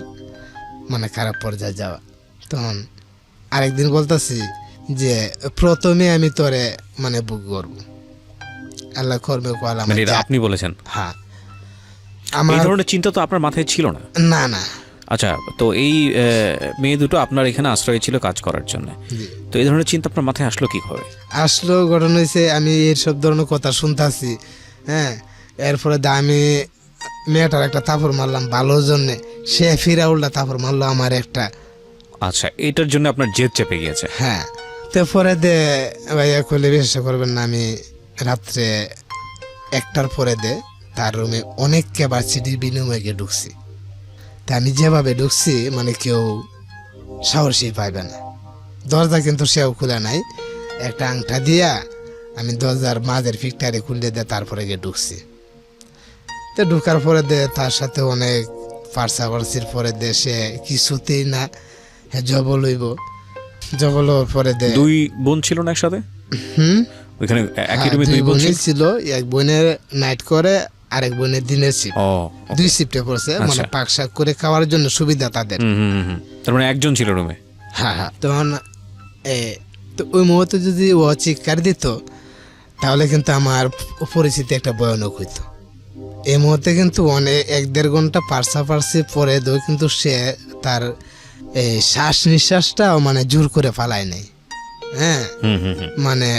মানে খারাপ পর্যায়ে যাওয়া। তখন আরেকদিন বলতেছি যে প্রথমে আমি তোরে মানে বুক করবো, আল্লাহ করবে কল আমার মানে এটা আপনি বলেছেন? হ্যাঁ। এই আমার ধরনের চিন্তা তো আপনার মাথায় ছিল না? না না। আচ্ছা, তো এই মেয়ে দুটো আপনার এখানে আশ্রয় ছিল কাজ করার জন্য, জি। তো এই ধরনের চিন্তা আপনার মাথায় আসলো কি করে? আসলো ঘটনা হয়েছে আমি এইসব ধরনের কথা শুনতেছি, হ্যাঁ। এরপরে আমি মেয়েটার একটা থাপড় মারলাম ভালোর জন্যে, সে ফিরা উল্টা থাপড় মারলো আমার একটা। আচ্ছা, এটার জন্য আপনার জেদ চেপে গিয়েছে? হ্যাঁ। তো পরে দে ভাইয়া করলে বিশ্বাস করবেন না, আমি রাত্রে 1টার পরে দে তার রুমে অনেক ক্যাপাসিটির বিনিময়ে গিয়ে ঢুকছি। তা আমি যেভাবে ঢুকছি মানে কেউ সাহসই পাইবে না। দরজা কিন্তু সেও খুলে নাই, একটা আংটা দিয়া আমি দরজার মাঝের ফিকটারে খুলে দিয়ে তারপরে গিয়ে ঢুকছি। তো ঢুকার পরে দে তার সাথে অনেক পার্সাপার্সির পরে দে সে কিছুতেই না জবল হইব। জবল হওয়ার পরে দে দুই বোন ছিল না একসাথে ওইখানে একই রুমে? দুই বোন ছিল, এক বোনের নাইট করে আরেক বোনের দিনের শিফট। ও, দুই শিফটে পড়ছে, মানে পাক শাক করে খাওয়ার জন্য সুবিধা তাদের। তার মানে একজন ছিল রুমে? হ্যাঁ হ্যাঁ। তখন তো ওই মুহূর্তে যদি ও চিৎকার দিত তাহলে কিন্তু আমার পরিস্থিতি একটা ভয়ানক হইতো। এই মুহূর্তে কিন্তু অনেক 1-1.5 ঘন্টা পার্সাপার্সি পরে দো কিন্তু সে তার এই শ্বাস নিঃশ্বাসটাও মানে জোর করে ফালায় নাই। হ্যাঁ, মানে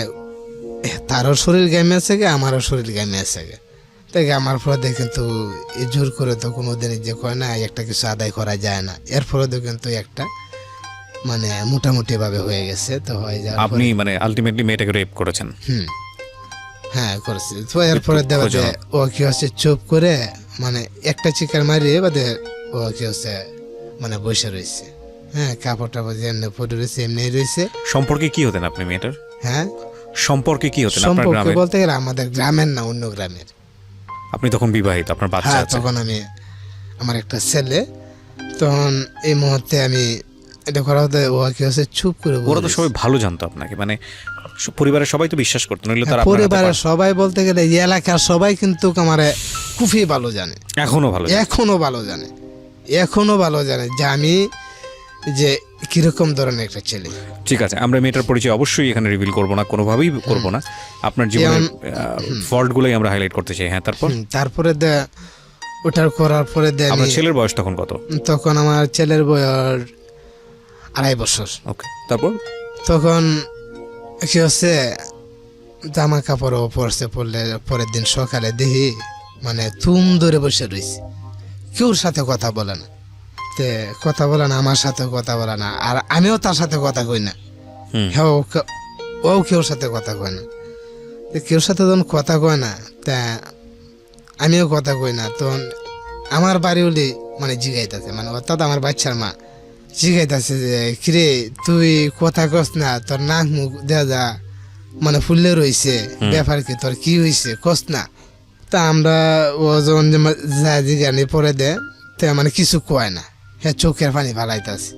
তারও শরীর গামে আছে গে, আমারও শরীর গামে আছে গে। তাই আমার ফলে কিন্তু জোর করে তো কোনোদিন যে কয় না একটা কিছু আদায় করা যায় না, এর ফলে কিন্তু একটা মানে মোটামুটি ভাবে হয়ে গেছে। তো হয়ে যায় আপনি মানে আলটিমেটলি মেয়েটাকে রেপ করেছেন? হ্যাঁ করেছি। তো এরপরে দেওয়া যায় ও কি হচ্ছে চুপ করে মানে একটা চিকার মারিয়ে বাদে ও কি হচ্ছে মানে বসে রয়েছে। হ্যাঁ, কাপড় টাপড় যেমনি পরে রয়েছে এমনি রয়েছে। সম্পর্কে কি হতেন আপনি মেয়েটার? হ্যাঁ, সম্পর্কে কি হতেন আপনার সম্পর্কে গ্রামে? বলতে গেলে আমাদের গ্রামের না, অন্য গ্রামের। আপনি তখন বিবাহিত, আপনার বাচ্চা হ্যাঁ, আছে? তখন আমি আমার একটা ছেলে। তখন এই মুহূর্তে আমি এটা করা হতে ও কি হচ্ছে চুপ করে ওরা তো সবাই ভালো জানতো আপনাকে, মানে পরিবারের সবাই তো বিশ্বাস করতো, নইলে তার পরিবারের সবাই বলতে গেলে এই এলাকার সবাই কিন্তু আমার খুবই ভালো জানে, এখনো ভালো জানে। এখনো ভালো জানে, এখনো ভালো জানে যে আমি যে কিরকম ধরনের একটা ছেলে। ঠিক আছে, আমরা মেয়েটার পরিচয় অবশ্যই এখানে রিভিল করব না, কোনোভাবেই করব না। আপনার জীবনের ফল্টগুলোই আমরা হাইলাইট করতে চাই। হ্যাঁ, তারপরে ওটার করার পরে আপনার ছেলের বয়স তখন কত? তখন আমার ছেলের বয়স 2.5 বছর। ওকে, তারপর তখন কি হচ্ছে জামা কাপড়ও পরছে, পরলে পরের দিন সকালে দেখি মানে তুম ধরে বসে রয়েছে, কেউর সাথে কথা বলে না। তে কথা বলে না, আমার সাথে কথা বলে না, আর আমিও তার সাথে কথা কই না। হ্যাঁ, ও কেউর সাথে কথা কয় না। কেউর সাথে যখন কথা কয় না তা আমিও কথা কই না। তখন আমার বাড়ি হলে মানে জিগাইতেছে, মানে অর্থাৎ আমার বাচ্চার মা জিগাইতেছে যে কিরে তুই কথা কস না, তোর নাক মুখ দেওয়া যা মানে ফুললে রয়েছে, ব্যাপার কি তোর কি হয়েছে কস না। তা আমরা ও যখন জিজ্ঞানি পরে দে তে মানে কিছু কয় না, হ্যাঁ চোখের পানি ফালাইতেছে,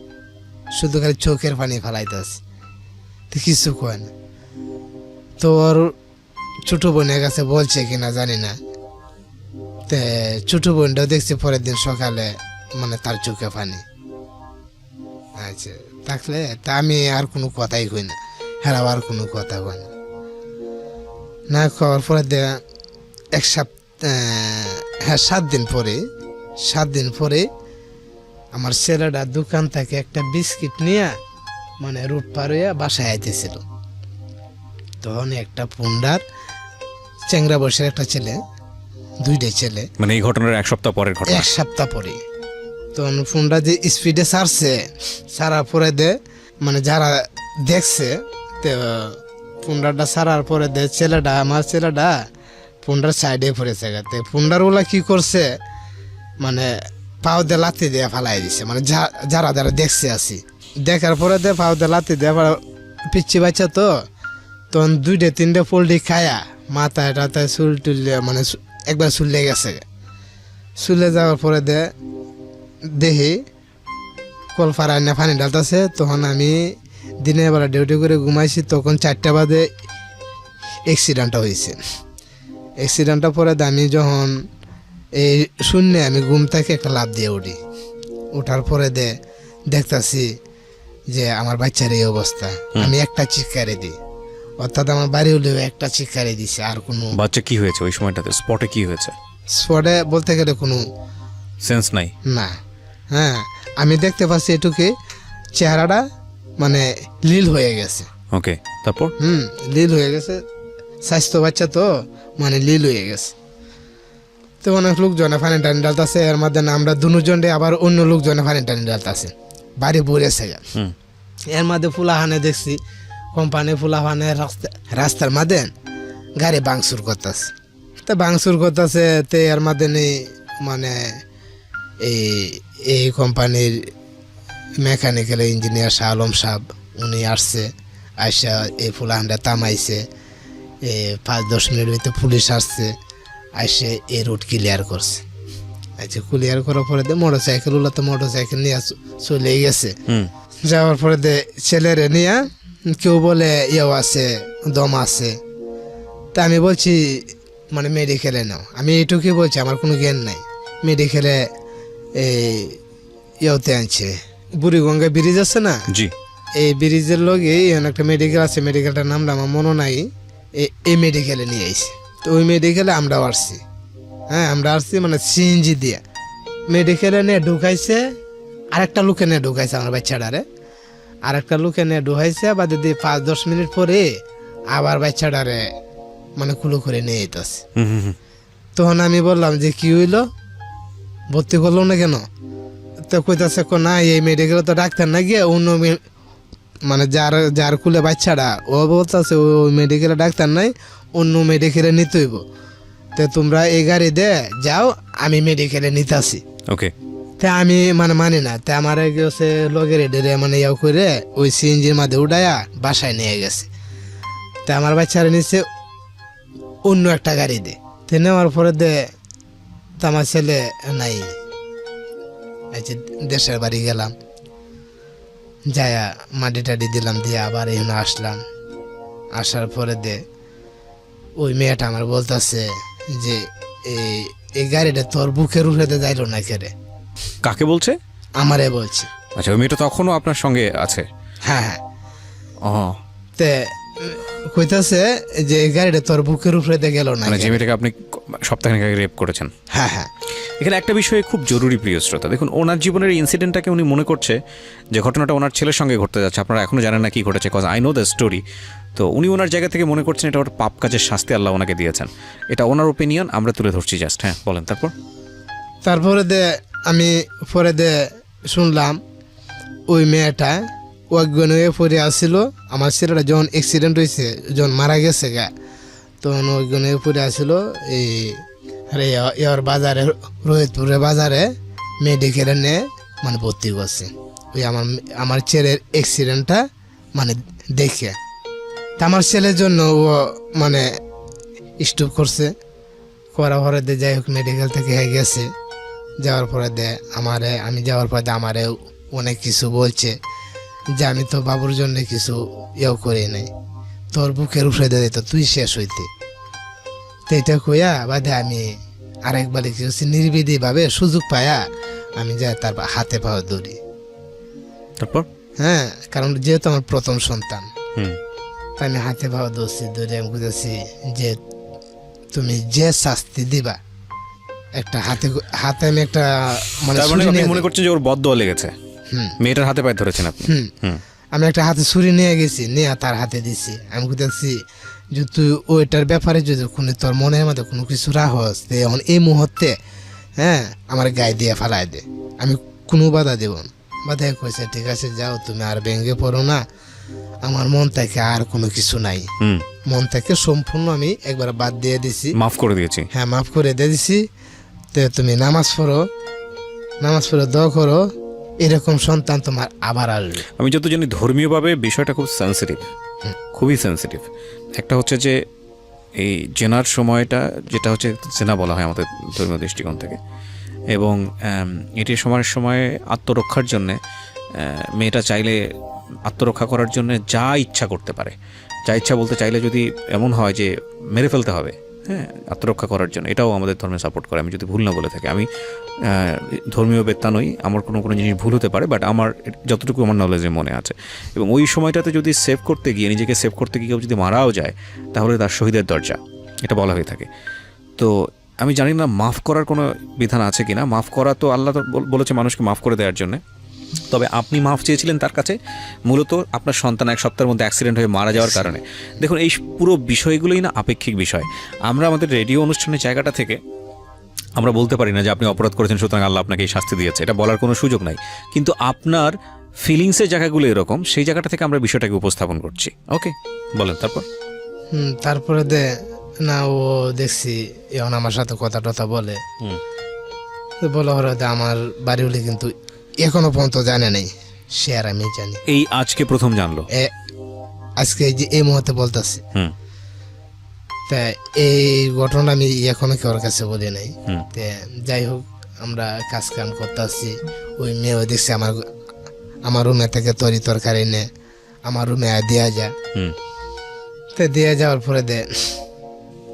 শুধু খালি চোখের পানি ফালাইতেছে, তো কিছু কয় না। তো ওর ছোট বোনের কাছে বলছে কিনা জানি না, তে ছোট বোনটাও দেখছি পরের দিন সকালে মানে তার চোখে পানি। আচ্ছা থাকলে তা আমি আর কোনো কথাই কই না, হ্যাঁ আর কোনো কথা কই না। না খাওয়ার পরে এক সপ্তাহ, হ্যাঁ 7 দিন পরে আমার ছেলেটা দোকান থেকে একটা বিস্কিট নিয়ে মানে রুট পার হইয়া বাসায় আইতেছিল। তখন একটা পুন্ডার চেংরা বয়সের একটা ছেলে, 2টা ছেলে, মানে এই ঘটনার 1 সপ্তাহ পরের ঘটনা। 1 সপ্তাহ পরে তখন পুন্ডা যে স্পিডে ছাড়ছে, ছাড়ার পরে মানে যারা দেখছে তো পুন্ডারটা ছাড়ার পরে ছেলেটা, আমার ছেলেটা পুন্ডার সাইডে পড়েছে। পুন্ডার ওলা কি করছে মানে পাও দিয়ে লাথি দিয়ে ফালাই দিছে, মানে যারা যারা দেখছে আসি, দেখার পরে পাও দিয়ে লাথি দিয়ে পিচ্ছি বাচ্চা তো তখন 2-3 পোল্ট্রি খায়া মাথায় টাথায় চুল টুলে মানে একবার চুলে গেছে। চুলে যাওয়ার পরে দেখি কলফার আইনা পানি ডালতেছে। তখন আমি দিনের বেলা ডিউটি করে ঘুমাইছি, তখন 4টা বাজে অ্যাক্সিডেন্টটা হয়েছে। অ্যাক্সিডেন্টটা পরে আমি যখন এই শূন্যে আমি ঘুম থেকে একটা লাফ দিয়ে উঠি, ওঠার পরে দেখতেছি যে আমার বাচ্চার এই অবস্থা। আমি একটা চিৎকারে দিই, অর্থাৎ আমার বাড়ি হলেও একটা চিৎকারে দিছে। আর কোনো বাচ্চা কি হয়েছে ওই সময়টাতে, স্পটে কি হয়েছে? স্পটে বলতে গেলে কোনো সেন্স নাই না। হ্যাঁ আমি দেখতে পাচ্ছি এটুকে চেহারাটা মানে লীল হয়ে গেছে। ওকে, তারপর? লীল হয়ে গেছে, স্বাস্থ্য বাচ্চা তো মানে লীল হয়ে গেছে। তো অনেক লোকজনে পানি টানি ডালতেছে, এর মধ্যে আমরা দুজনে আবার অন্য লোকজনে পানি টানি ডালতেছে, বাড়ি বইরেছে। এর মধ্যে ফুলাহানে দেখছি কোম্পানি ফুলাহানে রাস্তার মধ্যে গাড়ি ভাঙচুর করতেছে। তো ভাঙচুর করতেছে, তে এর মধ্যে নেই মানে এই কোম্পানির মেকানিক্যাল ইঞ্জিনিয়ার শাহ আলম সাহেব উনি আসছে, আইসা এই ফুলাহানটা থামাইছে। 5-10 মিনিট ভিতরে পুলিশ আসছে, আইসে এই রুট ক্লিয়ার করছে। আচ্ছা ক্লিয়ার করার পরে মোটরসাইকেল ওলা তো মোটরসাইকেল নিয়ে চলে গেছে। যাওয়ার পরে ছেলেরে নিয়ে কেউ বলে ইয়েও আছে, দম আছে। তা আমি বলছি মানে মেডিকেলে নাও, আমি এইটুকুই বলছি, আমার কোনো জ্ঞান নাই। মেডিকেলে ইয়েতে আনছে, বুড়িগঙ্গা ব্রিজ আছে না, জি, এই ব্রিজের লগে একটা মেডিকেল আছে, মেডিকেলটার নামটা আমার মনে নাই। এই মেডিকেলে নিয়ে আইছে। তো ওই মেডিকেলে আমরাও আসছি। হ্যাঁ আমরা আসছি মানে সিএনজি দিয়ে মেডিকেলে নিয়ে ঢুকাইছে, আরেকটা লোকে নিয়ে ঢুকাইছে আমার বাচ্চাটারে, আরেকটা লোকে নিয়ে ঢুকাইছে। বা দিদি 5-10 মিনিট পরে আবার বাচ্চাটারে মানে কুলো করে নিয়ে যেতেছে। তখন আমি বললাম যে কি হইলো, ভর্তি করলো না কেন? তো কইতাছে না এই মেডিকেলে তো ডাক্তার না গিয়ে অন্য মানে যার কুলে বাচ্চাটা ও বলতেছে ওই মেডিকেলে ডাক্তার নাই, অন্য মেডিকেলে নিতে হইব। তো তোমরা এই গাড়ি যাও, আমি মেডিকেলে নিতে আসি। ওকে, তা আমি মানে মানি না। তা আমার গেছে লগের ডেরে মানে ইয়াও করে ওই সিএনজির মাঝে উঠাইয়া বাসায় নিয়ে গেছে। তা আমার বাচ্চারা নিচ্ছে অন্য একটা গাড়ি তো নেওয়ার পরে তা আমার ছেলে নাই। আচ্ছা দেশের বাড়ি গেলাম, যায়া মাটি টাটি দিলাম, দিয়ে আবার এখানে আসলাম। আসার পরে ওই মেয়েটা আমার বলতেছে যে এই গাড়িটা তোর বুকের উঠে যাইলো না কেরে। কাকে বলছে? আমারে বলছে। আচ্ছা, ওই মেয়েটা তখনও আপনার সঙ্গে আছে? হ্যাঁ হ্যাঁ। ও, তে কইতাছে যে এই গাড়িটা তোর বুকের উপরে গেল না, মানে যে মেয়েটাকে আপনি সপ্তাহখানেক আগে রেপ করেছেন। হ্যাঁ হ্যাঁ। এখানে একটা বিষয় খুব জরুরি প্রিয় শ্রোতা, দেখুন ওনার জীবনের ইনসিডেন্টটাকে উনি মনে করছে যে ঘটনাটা ওনার ছেলের সঙ্গে ঘটতে যাচ্ছে। আপনারা এখনও জানেন না কি ঘটেছে, cause I know the story. তো উনি ওনার জায়গা থেকে মনে করছেন এটা ওর পাপ কাজের শাস্তি আল্লাহ ওনাকে দিয়েছেন। এটা ওনার ওপিনিয়ন, আমরা তুলে ধরছি জাস্ট। হ্যাঁ বলেন। তারপরে আমি পরে শুনলাম ওই মেয়েটা অজ্ঞান হয়ে পড়ে আসছিল। আমার ছেলেটা যখন অ্যাক্সিডেন্ট হয়েছে, যখন মারা গেছে তখন অজ্ঞান হয়ে পড়ে আসছিল এই বাজারে, রোহিতপুরের বাজারে মেডিকেলে নিয়ে মানে ভর্তি করছে। ওই আমার ছেলের অ্যাক্সিডেন্টটা মানে দেখে। তা আমার ছেলের জন্য ও মানে স্টপ করছে, করার পরে দে যাই হোক মেডিকেল থেকে হয়ে গেছে, যাওয়ার পরে দে আমি যাওয়ার পরে দে আমারে অনেক কিছু বলছে যে আমি তো বাবুর জন্য কিছু ইয়েও করি নাই, তোর বুকের উপরে দিয়ে দিত তুই শেষ হইতে। তো এটা কইয়া বাদে আমি আরেকবারে কি হচ্ছে নির্বিধি ভাবে সুযোগ পায়া আমি যাই তার হাতে পাওয়া দৌড়ি। তারপর হ্যাঁ, কারণ যেহেতু আমার প্রথম সন্তান, হুম তাই আমি হাতে পাওয়া দৌড়ছি, দৌড়ে আমি বুঝেছি যে তুমি যে শাস্তি দিবা, একটা হাতে আমি একটা মানে তার মানে ছুরি আপনি নিয়ে মনে করছেন যে ওর বদদোয়া লেগেছে, হুম মেয়েটার হাতে পায়ে ধরেছেন আপনি। হুম হুম আমি একটা হাতে ছুরি নিয়ে গেছি, নিয়ে তার হাতে দিছি। আমি বুঝেছি যে তুই ওইটার ব্যাপারে যদি কোনো তোর মনের মধ্যে কোনো কিছু রাহস এখন এই মুহূর্তে হ্যাঁ আমার গায়ে দিয়ে ফেলাই দে, আমি কোনো বাধা দেব না। বাধা কইছে ঠিক আছে যাও, তুমি আর ভেঙে পড়ো না, আমার মন থেকে আর কোনো কিছু নাই, হুম মন থেকে সম্পূর্ণ আমি একবার বাদ দিয়ে দিছি, মাফ করে দিয়েছি। হ্যাঁ মাফ করে দিয়ে দিছি। তো তুমি নামাজ পড়ো দোয়া করো, এরকম সন্তান তোমার আবার আসবে। আমি যত জানি ধর্মীয়ভাবে বিষয়টা খুব সেন্সিটিভ, খুবই সেন্সিটিভ। একটা হচ্ছে যে এই জেনার সময়টা যেটা হচ্ছে জেনা বলা হয় আমাদের ধর্মীয় দৃষ্টিকোণ থেকে, এবং এটি সময়ে আত্মরক্ষার জন্যে মেয়েটা চাইলে আত্মরক্ষা করার জন্য যা ইচ্ছা করতে পারে। যা ইচ্ছা বলতে চাইলে যদি এমন হয় যে মেরে ফেলতে হবে, হ্যাঁ, আত্মরক্ষা করার জন্য, এটাও আমাদের ধর্মে সাপোর্ট করে। আমি যদি ভুল না বলে থাকি, আমি ধর্মীয় বেত্তা নই, আমার কোনো জিনিস ভুল হতে পারে, বাট আমার যতটুকু আমার নলেজে মনে আছে। এবং ওই সময়টাতে যদি সেভ করতে গিয়ে, নিজেকে সেভ করতে গিয়ে কেউ যদি মারাও যায়, তাহলে তার শহীদের দরজা, এটা বলা হয়ে থাকে। তো আমি জানি না মাফ করার কোনো বিধান আছে কিনা। মাফ করা তো আল্লাহ তো বলেছে মানুষকে মাফ করে দেওয়ার জন্য। তবে আপনি মাফ চেয়েছিলেন তার কাছে মূলত আপনার সন্তান 1 সপ্তাহের মধ্যে অ্যাক্সিডেন্ট হয়ে মারা যাওয়ার কারণে। দেখুন, এই পুরো বিষয়গুলোই না আপেক্ষিক বিষয়। আমরা আমাদের রেডিও অনুষ্ঠানের জায়গাটা থেকে আমরা বলতে পারি না যে আপনি অপরাধ করেছেন সুতরাং আল্লাহ আপনাকে এই শাস্তি দিয়েছে, এটা বলার কোনো সুযোগ নাই। কিন্তু আপনার ফিলিংসের জায়গাগুলো এরকম, সেই জায়গাটা থেকে আমরা বিষয়টাকে উপস্থাপন করছি। ওকে, বলেন তারপর। তারপরে দে না ও দেখছি এখন আমার সাথে কথা টথা বলে, বলা হলো আমার বাড়ি হলে কিন্তু এখনো পর্যন্ত জানে নাই, সে আর আমি জানি। এই আজকে প্রথম জানলো, আজকে এই যে এই মুহূর্তে বলতেছি। তা এই ঘটনা আমি এখনো কেউর কাছে বলি নাই। যাই হোক, আমরা কাজ কাম করতে আসছি, ওই মেয়েও দেখছি আমার রুমে থেকে তরকারি নে আমার রুমে দেওয়া যায়। তো দিয়ে যাওয়ার পরে দে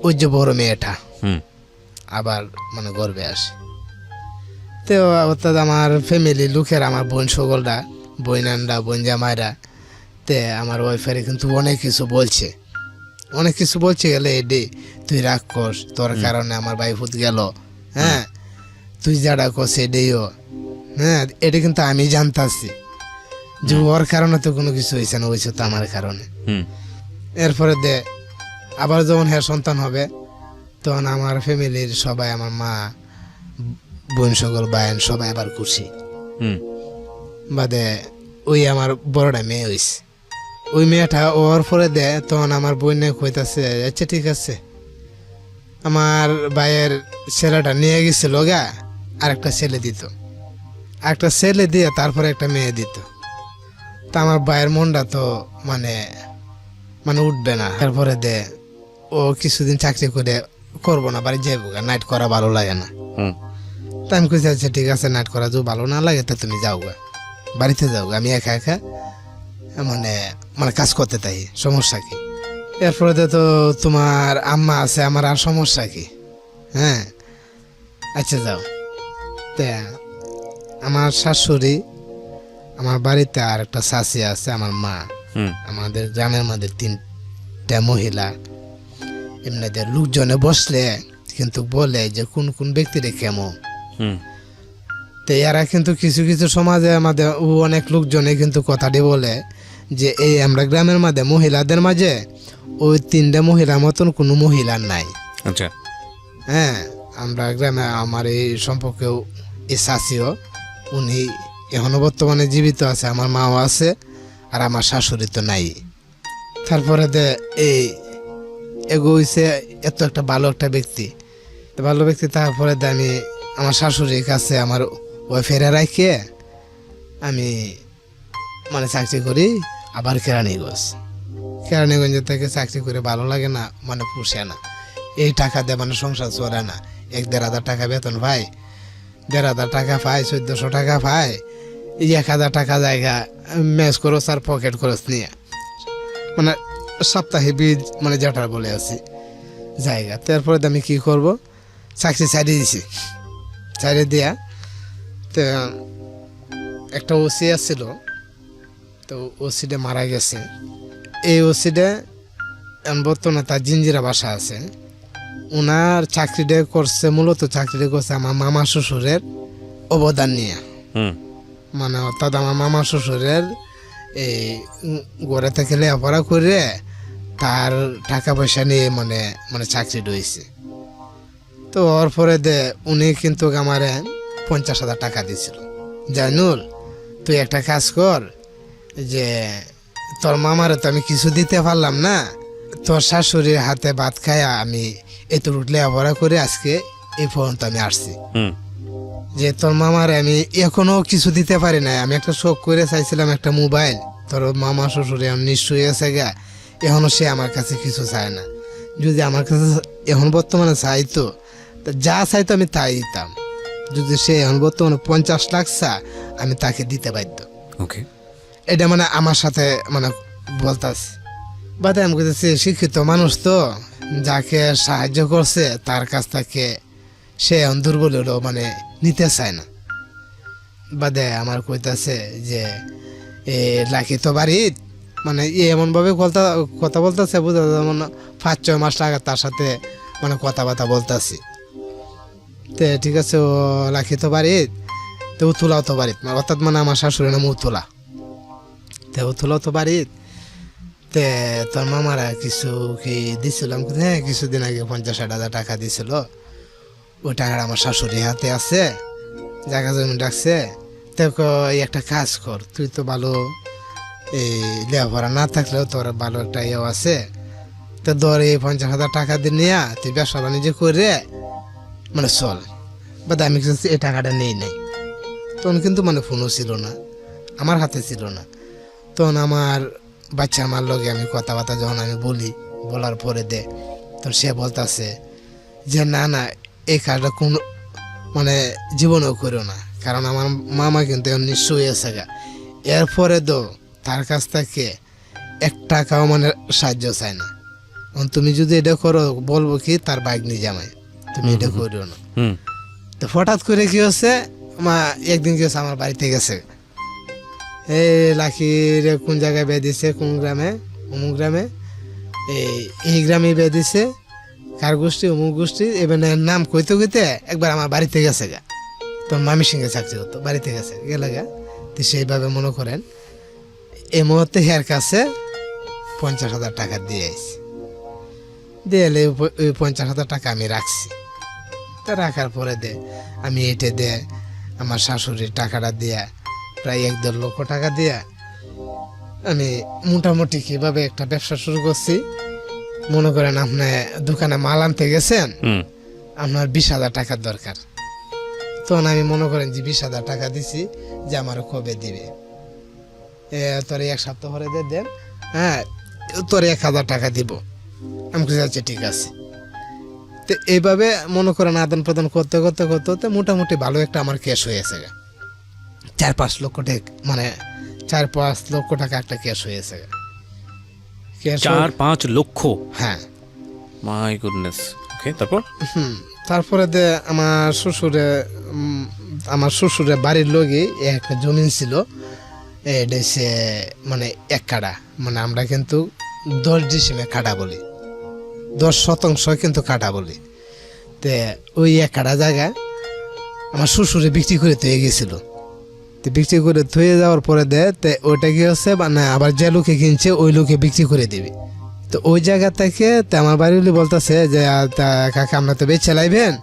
ওই যে বড় মেয়েটা আবার মানে গর্বে আসে। তো অর্থাৎ আমার ফ্যামিলি লোকের, আমার বোন সকলরা, বইনানরা, বোন জামাইরা, তে আমার ওয়াইফারে কিন্তু অনেক কিছু বলছে গেলে এডি তুই রাগ কর, তোর কারণে আমার বাইফুত গেল, হ্যাঁ তুই যারা কস এডিও, হ্যাঁ এটা কিন্তু আমি জানতাছি যে ওর কারণে তো কোনো কিছু হয়েছে না, হয়েছে তো আমার কারণে। এরপরে দে আবার যখন হ্যাঁ সন্তান হবে, তখন আমার ফ্যামিলির সবাই, আমার মা, বোন সকল, বায়ন সবাই আবার খুশি। বাদে ওই আমার বড়টা মেয়ে হয়েছে, ওই মেয়েটা ওর পরে দে তখন আমার বোনে কইতাছে আচ্ছা ঠিক আছে, আমার ভাইয়ের ছেলেটা নিয়ে গেছিল গা, আর একটা ছেলে দিত, একটা ছেলে দিয়ে তারপরে একটা মেয়ে দিত। তা আমার ভাইয়ের মনটা তো মানে উঠবে না। তারপরে দে ও কিছুদিন চাকরি করে করবো না, বাড়ি যাইবো গা, নাইট করা ভালো লাগে না। তা আমি কইছি আচ্ছা ঠিক আছে, নাইট করা যদি ভালো না লাগে তা তুমি যাও গা, বাড়িতে যাও গা, আমি একা একা মানে কাজ করতে তাই, সমস্যা কি? এরপরে তো তোমার আম্মা আছে, আমার আর সমস্যা কি? হ্যাঁ আচ্ছা যাও। তা আমার শাশুড়ি, আমার বাড়িতে আর একটা শাশি আছে, আমার মা, আমাদের গ্রামের মধ্যে 3টা মহিলা, এমনিদের লোকজনে বসলে কিন্তু বলে যে কোন কোন ব্যক্তিরে কেমন। তো এরা কিন্তু কিছু কিছু সমাজে আমাদের অনেক লোকজনে কিন্তু কথাটি বলে যে এই আমরা গ্রামের মধ্যে মহিলাদের মাঝে ওই 3টা মহিলার মতন কোনো মহিলা নাই। আচ্ছা, হ্যাঁ আমরা গ্রামে আমার এই সম্পর্কেও এই শাশিও, উনি এখনো বর্তমানে জীবিত আছে, আমার মাও আছে, আর আমার শাশুড়ি তো নাই। তারপরে এই এগো হইছে এত একটা ভালো একটা ব্যক্তি, তারপরে আমি আমার শাশুড়ির কাছে আমার ওয়াইফেরা রাখিয়ে আমি মানে চাকরি করি আবার কেরানীগঞ্জে থেকে চাকরি করে ভালো লাগে না, মানে পুষে না। এই টাকা দিয়ে মানে সংসার চলে না। 1-1.5 টাকা বেতন পাই, 1.5 টাকা পাই, 1400 টাকা পাই, এই 1000 টাকা জায়গা ম্যাচ খরচ আর পকেট খরচ নিয়ে মানে সপ্তাহে বীজ মানে যেটা বলে আছি জায়গা। তারপরে আমি কি করব, চাকরি ছাড়িয়ে দিছি। ছাড়িয়ে দিয়া তো একটা ওসি আসছিল, তো ওসিডে মারা গেছে। এই ওসিডে বর্তমানে তার জিঞ্জিরা বাসা আছে। ওনার চাকরিটা করছে, মূলত চাকরিটা করছে আমার মামা শ্বশুরের অবদান নিয়ে। মানে অর্থাৎ আমার মামা শ্বশুরের এই ঘরে থেকে লেখাপড়া করে তার টাকা পয়সা নিয়ে মানে মানে চাকরি রয়েছে। তো ওর পরে দে উনি কিন্তু আমারে 50,000 টাকা দিছিল। জানুল, তুই একটা কাজ কর, যে তোর মামারে তো আমি কিছু দিতে পারলাম না, তোর শাশুড়ির হাতে ভাত খায়া আমি এতটুকু লেখাপড়া করে আজকে এই পর্যন্ত আমি আসছি। যে তোর মামারে আমি এখনো কিছু দিতে পারি না। আমি একটা শখ করে চাইছিলাম একটা মোবাইল, তোর মামা শ্বশুর এখন নিশ্চয়ই আছে গা, এখনো সে আমার কাছে কিছু চায় না। যদি আমার কাছে এখন বর্তমানে চাইতো, যা চাইতো আমি তাই দিতাম। যদি সে এখন বর্তমানে 50 লাখ চা, আমি তাকে দিতে বাধ্য। ওকে, এটা মানে আমার সাথে মানে বলতাছে। বাদে আমি বলতেছি শিক্ষিত মানুষ তো, যাকে সাহায্য করছে তার কাছ থেকে সে এখন দুর্বল হলেও মানে নিতে চায় না। বাদে আমার কইতাছে যে এ লাখি তো বাড়িত, মানে এমনভাবে কথা বলতেছে বুঝা যেমন 5-6 মাস লাগে তার সাথে মানে কথাবার্তা বলতেছি। তো ঠিক আছে, ও লাখি তো বাড়িত, তো উতুলাও তো বাড়িত, অর্থাৎ মানে আমার শাশুড়ির নাম উতুলা। তো উতুলাও তো বাড়িত, তে তোর মামারা কিছু কি দিছিলাম? হ্যাঁ, কিছুদিন আগে 50-60 টাকা দিছিল। ওই টাকাটা আমার শাশুড়ি হাতে আছে, জায়গা জমি রাখছে। তো কই একটা কাজ কর, তুই তো ভালো এই লেখাপড়া না থাকলেও তোর ভালো একটা ইয়েও আছে, তো ধর এই 50,000 টাকা দিয়ে নিয়ে তুই ব্যবসা বাণিজ্য করে মানে চল। বাদ আমি কিছু এই টাকাটা নেই নাই। তখন কিন্তু মানে ফোনও ছিল না, আমার হাতে ছিল না। তখন আমার বাচ্চা আমার লগে আমি কথাবার্তা যখন আমি বলার পরে দে, তখন সে বলতেছে যে না না, এই কাজটা কোন মানে জীবনেও করো না, কারণ আমার মামা কিন্তু নিশ্চয়ই আছে গা। এরপরে তো তার কাছ থেকে 1 টাকাও মানে সাহায্য চায় না। তুমি যদি এটা করো, বলবো কি তার বাইক নিয়ে জামাই, তুমি এটা করিও না। তো হঠাৎ করে কি হচ্ছে, একদিন কি হচ্ছে, আমার বাড়িতে গেছে, এই লাখির কোন জায়গায় বিয়ে দিছে, কোন গ্রামে, অমুক গ্রামে, এই গ্রামে বিয়ে দিছে, কার গোষ্ঠী, অমুক গোষ্ঠী, এবার নাম কইতে কইতে একবার আমার বাড়িতে গেছে গা। তোর মামির সঙ্গে চাকরি হতো, বাড়িতে গেছে গেলে গা। তো সেইভাবে মনে করেন এই মুহূর্তে হের কাছে 50,000 টাকা দিয়ে আইছি। দিয়ে এলে ওই 50,000 টাকা আমি রাখছি। তো রাখার পরে আমি এটা আমার শাশুড়ির টাকাটা দিয়া প্রায় 1-1.5 লক্ষ টাকা দিয়া আমি মোটামুটি কিভাবে একটা ব্যবসা শুরু করছি। মনে করেন আপনি দোকানে মাল আনতে গেছেন, আপনার 20,000 টাকার দরকার। তখন আমি মনে করেন যে 20,000 টাকা দিছি, যে আমার কবে দিবে, তোর 1 সপ্তাহ পরে দেন, হ্যাঁ তোর 1,000 টাকা দিব। আমি আচ্ছা ঠিক আছে। তো এইভাবে মনে করেন আদান প্রদান করতে করতে করতে করতে মোটামুটি ভালো একটা আমার ক্যাশ হয়েছে, 4-5 লক্ষ টাকা, মানে 4-5 লক্ষ টাকা একটা ক্যাশ হয়েছে। 4-5 লক্ষ? হ্যাঁ। My goodness. ওকে, তারপর? তারপরে আমার শ্বশুরের বাড়ির লোকই একটা জমিন ছিল, এটা সে মানে 1 কাঠা, মানে আমরা কিন্তু 10 ডিসিমে কাঠা বলি, 10 শতাংশ কিন্তু কাঠা বলি। তো ওই 1 কাঠা জায়গা আমার শ্বশুরে বিক্রি করে থয়ে গেছিল। তো বিক্রি করে থয়ে যাওয়ার পরে তো ওইটা কি হচ্ছে, মানে আবার যে লোকে কিনছে ওই লোকে বিক্রি করে দিবে। তো ওই জায়গা থেকে আমার বাড়িগুলি বলতেছে যে কাকা আমরা তো বেচে লাইবেন,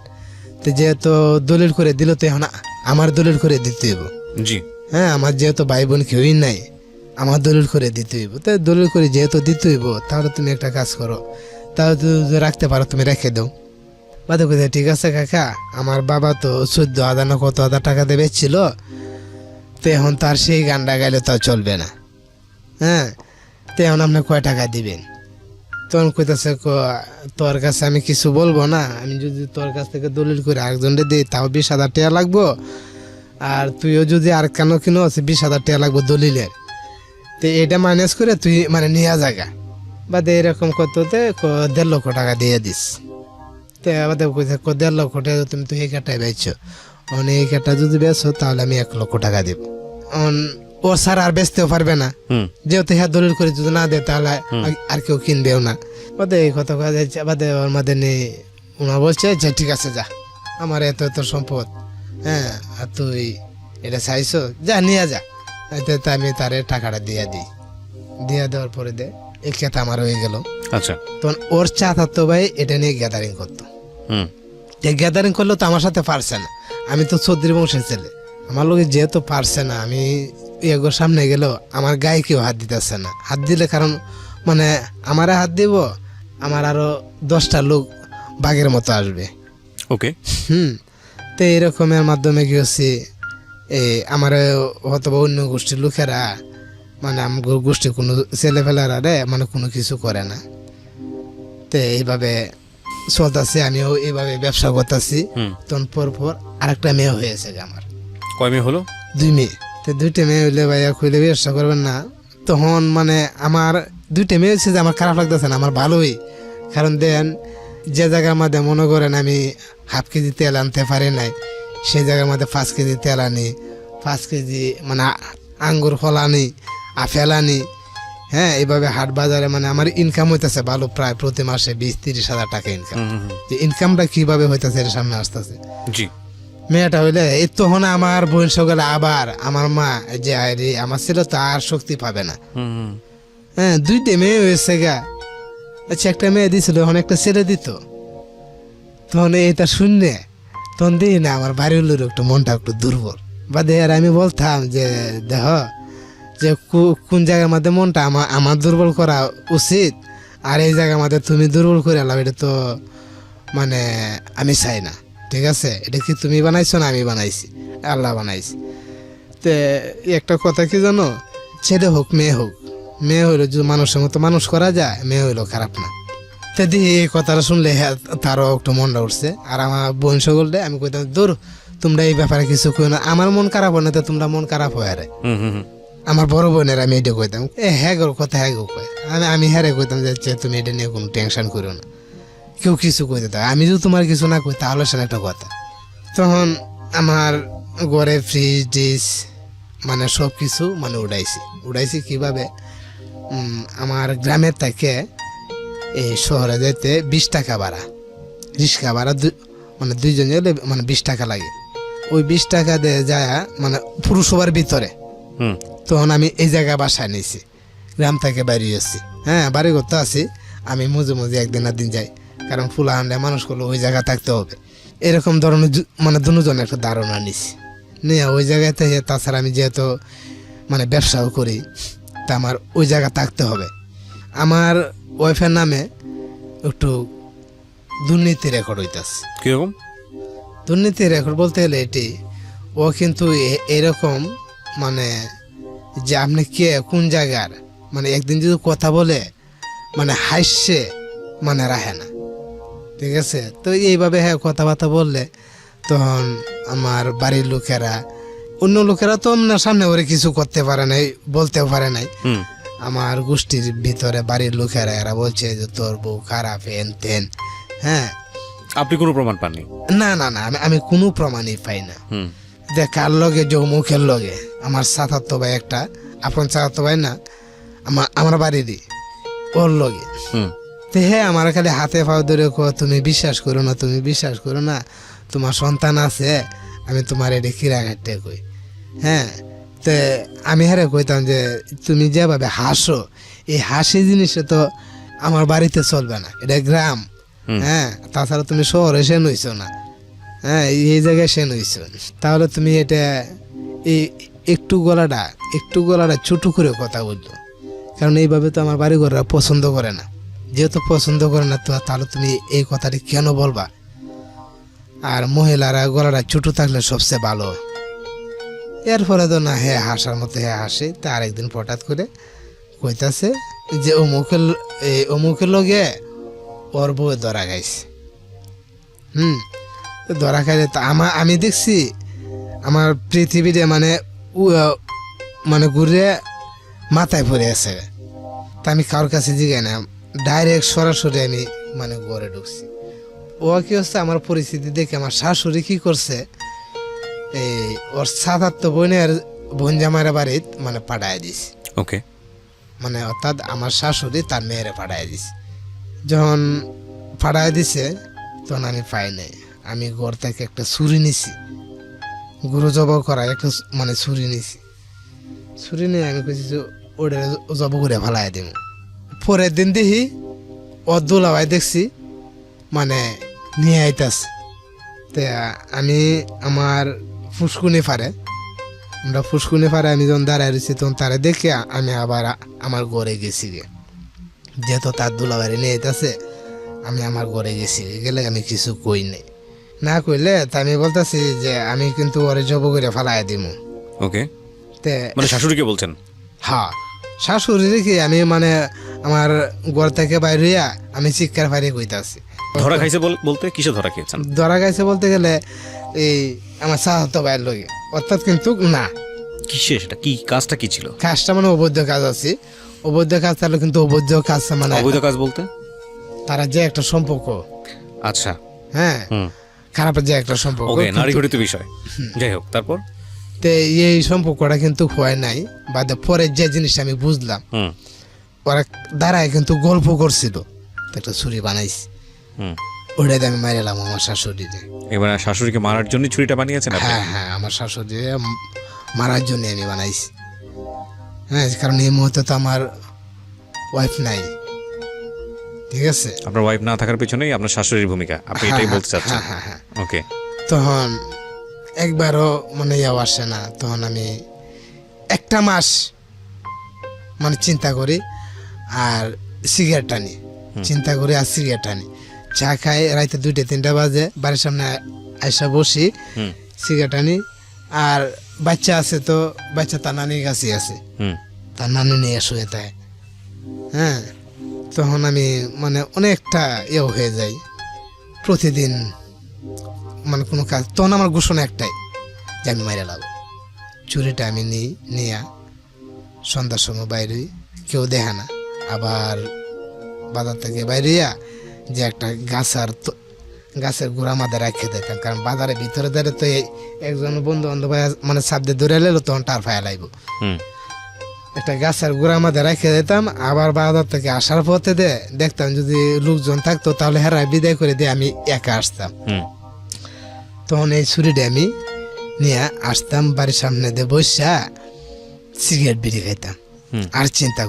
তো যেহেতু দলিল করে দিল, তো এখন আমার দলিল করে দিতে হইব। জি হ্যাঁ, আমার যেহেতু ভাই বোন কেউই নাই, আমার দলিল করে দিতে হইব। তো দলিল করে যেহেতু দিতে হইব, তাহলে তুমি একটা কাজ করো, তাহলে তুমি রাখতে পারো, তুমি রেখে দাও। বাদে কোথায় ঠিক আছে কাকা, আমার বাবা তো 14,000 না কত হাজার টাকা দিয়ে বেচছিল, তো এখন তার সেই গানটা গাইলে তো চলবে না। হ্যাঁ, তো এখন আপনি কয় টাকা দিবেন? তখন কইতাছে তোর কাছে আমি কিছু বলবো না, আমি যদি তোর কাছ থেকে দলিল করে আরেকজনকে দিই তাও 20,000 টাকা লাগবো, আর তুইও যদি আর কেন কিনো আছে 20,000 টাকা লাগবো দলিলের, তো এটা মাইনাস করে তুই মানে নিয়ে জায়গা বাদে এরকম করতে 1.5 লক্ষ টাকা দিয়ে দিস। তো বাদে কইছে 1.5 লক্ষ টাকা তুমি তো এই কাটায় বেচছো, এই কাটা যদি বেচো তাহলে আমি 1 লক্ষ টাকা দিব। ও স্যার আর বেচতেও পারবে না, যেহেতু হ্যাঁ দলিল করে যদি না দেয় তাহলে আর কেউ কিনবেও না। বাদে এই কথা যাচ্ছে, বাদে ওর মধ্যে নেই ওনা বলছে যে ঠিক আছে যা, আমার এত এত সম্পদ, হ্যাঁ আর তুই এটা চাইছো যা নিয়ে যা। এতে তো আমি তারে টাকাটা দিয়ে দিই, দিয়ে দেওয়ার পরে এই খেতা আমার হয়ে গেল। আচ্ছা, তখন ওর চাচাতো ভাই এটা নিয়ে গ্যাদারিং করতো। গ্যাদারিং করলেও তো আমার সাথে পারছে না, আমি তো চৌধুরী বংশের ছেলে, আমার লোক যেহেতু পারছে না, আমি এগোর সামনে গেলেও আমার গায়ে কেউ হাত দিতেছে না। হাত দিলে কারণ মানে আমারে হাত দিব, আমার আরো 10টা লোক বাঘের মতো আসবে। ওকে, তো এরকমের মাধ্যমে কি হচ্ছে আমার হয়তো অন্য গোষ্ঠীর লোকেরা মানে আমার গোষ্ঠী কোনো ছেলেফেলারা রে মানে কোনো কিছু করে না। তো এইভাবে চলতেছে, আমিও এইভাবে ব্যবসা করতেছি। তখন পর আরেকটা মেয়ে হয়েছে আমার। কয় মেয়ে হলো? 2 মেয়ে। তো 2টা মেয়ে হইলে ভাইয়া খুলে ব্যবসা করবেন না, তখন মানে আমার 2টা মেয়ে হচ্ছে যে আমার খারাপ লাগতেছে না, আমার ভালোই। কারণ দেন যে জায়গার মধ্যে মনে করেন আমি 1/2 কেজি তেল আনতে পারি নাই, সেই জায়গার মধ্যে 5 কেজি তেল আনি, 5 কেজি মানে আঙ্গুর ফল আনি, আপেল আনি। হ্যাঁ, এইভাবে হাট বাজারে মানে আমার ইনকাম হইতেছে ভালো, প্রায় প্রতি মাসে 20-30 হাজার টাকা ইনকাম। যে ইনকামটা কিভাবে হইতেছে এর সামনে আসতেছে। জি, মেয়েটা হইলে এই তখন আমার বোন সকলে আবার আমার মা যে আরে আমার ছেলে তো আর শক্তি পাবে না। হ্যাঁ, 2টা মেয়ে হয়েছে গা। আচ্ছা, একটা মেয়ে দিছিল, এখন একটা ছেলে দিত। তখন এটা শুনলে তখন দিই না আমার বাড়ির লোক একটু মনটা একটু দুর্বল। বা আর আমি বলতাম যে দেখ যে কোন জায়গার মধ্যে মনটা আমার দুর্বল করা উচিত, আর এই জায়গার মধ্যে তুমি দুর্বল করে এলাম, এটা তো মানে আমি চাই না। ঠিক আছে, এটা কি তুমি বানাইছো না আমি বানাইছি? আল্লাহ বানাইছি। তো একটা কথা কি জানো, ছেলে হোক মেয়ে হোক, মেয়ে হইলো যদি মানুষের মতো মানুষ করা যায়, মেয়ে হইলো খারাপ না। তো দিয়ে এই কথাটা শুনলে তারও একটু মনটা উঠছে। আর আমার বোন সকলটা আমি কইতাম দূর, তোমরা এই ব্যাপারে কিছু কই না, আমার মন খারাপ হয় না তো তোমরা মন খারাপ হয়। আরে আমার বড় বোনের আমি এটা কইতাম, হ্যাঁ গোর কথা হ্যাঁ গো কয়, আমি হ্যাঁ কইতাম যে তুমি এটা নিয়ে কোনো টেনশন করো না, কেউ কিছু কইতে থাকে, আমি যদি তোমার কিছু না কই তাহলে সেটা একটা কথা। তখন আমার ঘরে ফ্রিজ ডিস মানে সব কিছু মানে উড়াইছি কিভাবে, আমার গ্রামের থেকে এই শহরে যেতে 20 টাকা ভাড়া, রিক্সা ভাড়া মানে 2 জন গেলে মানে 20 টাকা লাগে। ওই 20 টাকা দিয়ে যায় মানে পুরসভার ভিতরে। তখন আমি এই জায়গায় বাসায় নিয়েছি, গ্রাম থেকে বাইরে এসেছি। হ্যাঁ, বাড়ি করতে আছি আমি, মাঝে মাঝে একদিন না দিন যাই, কারণ ফুলা হান্ডে মানুষ করলে ওই জায়গা থাকতে হবে। এরকম ধরনের মানে দুজন একটা ধারণা নিছি নিয়ে ওই জায়গায় থেকে। তাছাড়া আমি যেহেতু মানে ব্যবসাও করি, তা আমার ওই জায়গা থাকতে হবে। আমার ওয়াইফের নামে একটু দুর্নীতি রেকর্ড হইতেছে। কিরকম দুর্নীতি রেকর্ড বলতে গেলে এটি, ও কিন্তু এরকম মানে যে আপনি কে কোন জায়গার মানে একদিন যদি কথা বলে মানে হাসছে মানে রাখে না। ঠিক আছে, তো এইভাবে হ্যাঁ কথাবার্তা বললে তখন আমার বাড়ির লোকেরা, অন্য লোকেরা তো আপনার সামনে ওরে কিছু করতে পারে নাই, বলতেও পারে নাই। আমার গোষ্ঠীর ভিতরে বাড়ির লোকেরা এরা বলছে যে তোর বউ খারাপ হেন তেন। হ্যাঁ, আপনি কোনো প্রমাণ পাননি? না না না, আমি কোনো প্রমাণই পাই না। দেখার লগে যে মুখের লগে আমার চাচাতো ভাই একটা, আপন চাচাতো ভাই না, আমার বাড়িরই, ওর লগে। তো হ্যাঁ, আমার খালি হাতে পাও ধরে তুমি বিশ্বাস করো না, তুমি বিশ্বাস করো না, তোমার সন্তান আছে, আমি তোমার এটা কিরা ঘাটতে কই। হ্যাঁ, তো আমি হ্যাঁ কইতাম যে তুমি যেভাবে হাসো, এই হাসি জিনিসটা তো আমার বাড়িতে চলবে না, এটা গ্রাম। হ্যাঁ, তাছাড়া তুমি শহরে সে নইছো না, হ্যাঁ এই জায়গায় সে নইছো, তাহলে তুমি এটা এই একটু গলাটা ছোট করে কথা বললো। কারণ এইভাবে তো আমার বাড়ি ঘররা পছন্দ করে না, যেহেতু পছন্দ করে না তো তাহলে তুমি এই কথাটি কেন বলবা? আর মহিলারা গলাটা ছোট থাকলে সবচেয়ে ভালো। এর ফলে তো না হ্যাঁ হাসার মতো হ্যাঁ হাসে। তা আরেকদিন হঠাৎ করে কইতাছে যে অমুকের লগে ওর বউ ধরা গাইছে। তো ধরা খাইলে তো আমি দেখছি আমার পৃথিবীতে মানে মানে ঘুরে মাথায় পড়ে আছে। তা আমি কারোর কাছে জিগাই না, ডাইরেক্ট সরাসরি আমি মানে ঘরে ঢুকছি। ও কি হচ্ছে, আমার পরিস্থিতি দেখে আমার শাশুড়ি কি করছে, এই ওর সাতাত্তর বোন জামাইরা বাড়িত মানে পাঠায় দিছে। ওকে, মানে অর্থাৎ আমার শাশুড়ি তার মেয়েরে পাঠায় দিছে। যখন পাঠায় দিছে তখন আমি পাই নাই। আমি ঘর থেকে একটা ছুরি নিছি, গরু জব করা একটা মানে ছুরি নিছি। ছুরি নিয়ে আমি কইছি যে ওটা জব করে ফেলাই দিব। পরের দিন দেখি ও দুলাভাই দেখছি মানে নিয়ে আইতাছে। তে আমি আমার ফুসকুনি পারে, আমরা ফুসকুনি পারে আমি যখন দাঁড়ায় রয়েছি তখন তারা দেখে আমি আবার আমার ঘরে গেছি গে। যেহেতু তার দুলাভাই নিয়ে আইতাছে আমি আমার ঘরে গেছি, গেলে আমি কিছু কই নাই। না কইলে তা আমি বলতেছি যে আমি কিন্তু ওরে জব করে ফেলাই দিব। ওকে, তে মানে শাশুড়িকে বলছেন? হ্যাঁ, শাশুড়ি কি আমি মানে আমার ঘর থেকে বাইরে হইয়া আমি চিৎকার ফারিয়ে কইতাছি। ধরা খাইছে বলতে কিসে ধরা খেয়েছেন? ধরা গাইছে বলতে গেলে এই আমার সাহায্য বাইর লগে, অর্থাৎ কিন্তু না কিসে, সেটা কি কাজটা কি ছিল? কাজটা মানে অবৈধ কাজ আছে। অবৈধ কাজ তাহলে কিন্তু অবৈধ কাজ মানে অবৈধ কাজ বলতে তারা যে একটা সম্পর্ক, আচ্ছা, হ্যাঁ খারাপ যে একটা সম্পর্ক, ওকে, নারী ঘটিত বিষয়। যাই হোক, তারপর তে এই সম্পর্কটা কিন্তু হয় নাই। বাদে পরে যে জিনিসটা আমি বুঝলাম, ওরা দাঁড়ায় কিন্তু গল্প করছিল, তো একটা ছুরি বানাইছি, ওটাই আমি মারিলাম আমার শাশুড়িকে। এবার শাশুড়িকে মারার জন্য ছুরিটা বানিয়েছেন আপনি? হ্যাঁ হ্যাঁ, আমার শাশুড়ি মারার জন্য আমি বানাইছি। হ্যাঁ, কারণ এই মুহূর্তে তো আমার ওয়াইফ নাই, ঠিক আছে? আপনার ওয়াইফ না থাকার পিছনেই আপনার শাশুড়ির ভূমিকা, আপনি এটাই বলতে চাচ্ছেন? হ্যাঁ হ্যাঁ। ওকে, তখন একবারও মানে ইয়াও আসে না। তখন আমি একটা মাস মানে চিন্তা করি আর সিগারেট টানি, চিন্তা করি আর সিগারেট টানি। চা খাই রাইতে 2-3টা বাজে, বাড়ির সামনে আইসা বসি, সিগারেট টানি। আর বাচ্চা আছে তো বাচ্চা তার নানির কাছে আছে, তার নানি নিয়ে শুয়ে থাকে। হ্যাঁ, তখন আমি মানে অনেকটা ইয়েও হয়ে যাই প্রতিদিন মানে কোনো কাজ। তখন আমার ঘোষণা একটাই যে আমি মাইরা লাগবো। চুরিটা আমি নিয়ে সন্ধ্যার সময় বাইরে, কেউ দেখে না। আবার বাজার থেকে বাইরে যে একটা গাছের গোড়া মাঝে রাখিয়ে দিতাম, কারণ বাজারের ভিতরে ধরে তো একজন বন্ধু বান্ধব মানে সাবদে ধরে এলো তখন টার ফায়া লাগব। একটা গাছের গোড়া মাঝে রাখিয়ে দিতাম। আবার বাজার থেকে আসার পথে দেখতাম যদি লোকজন থাকতো তাহলে হেরাই বিদায় করে দিয়ে আমি একা আসতাম। তখন এই ছুরিটা আমি নিয়ে আসতাম, বাড়ির সামনে দিয়ে বসা সিগারেট বিড়ি খাইতাম আর চিন্তা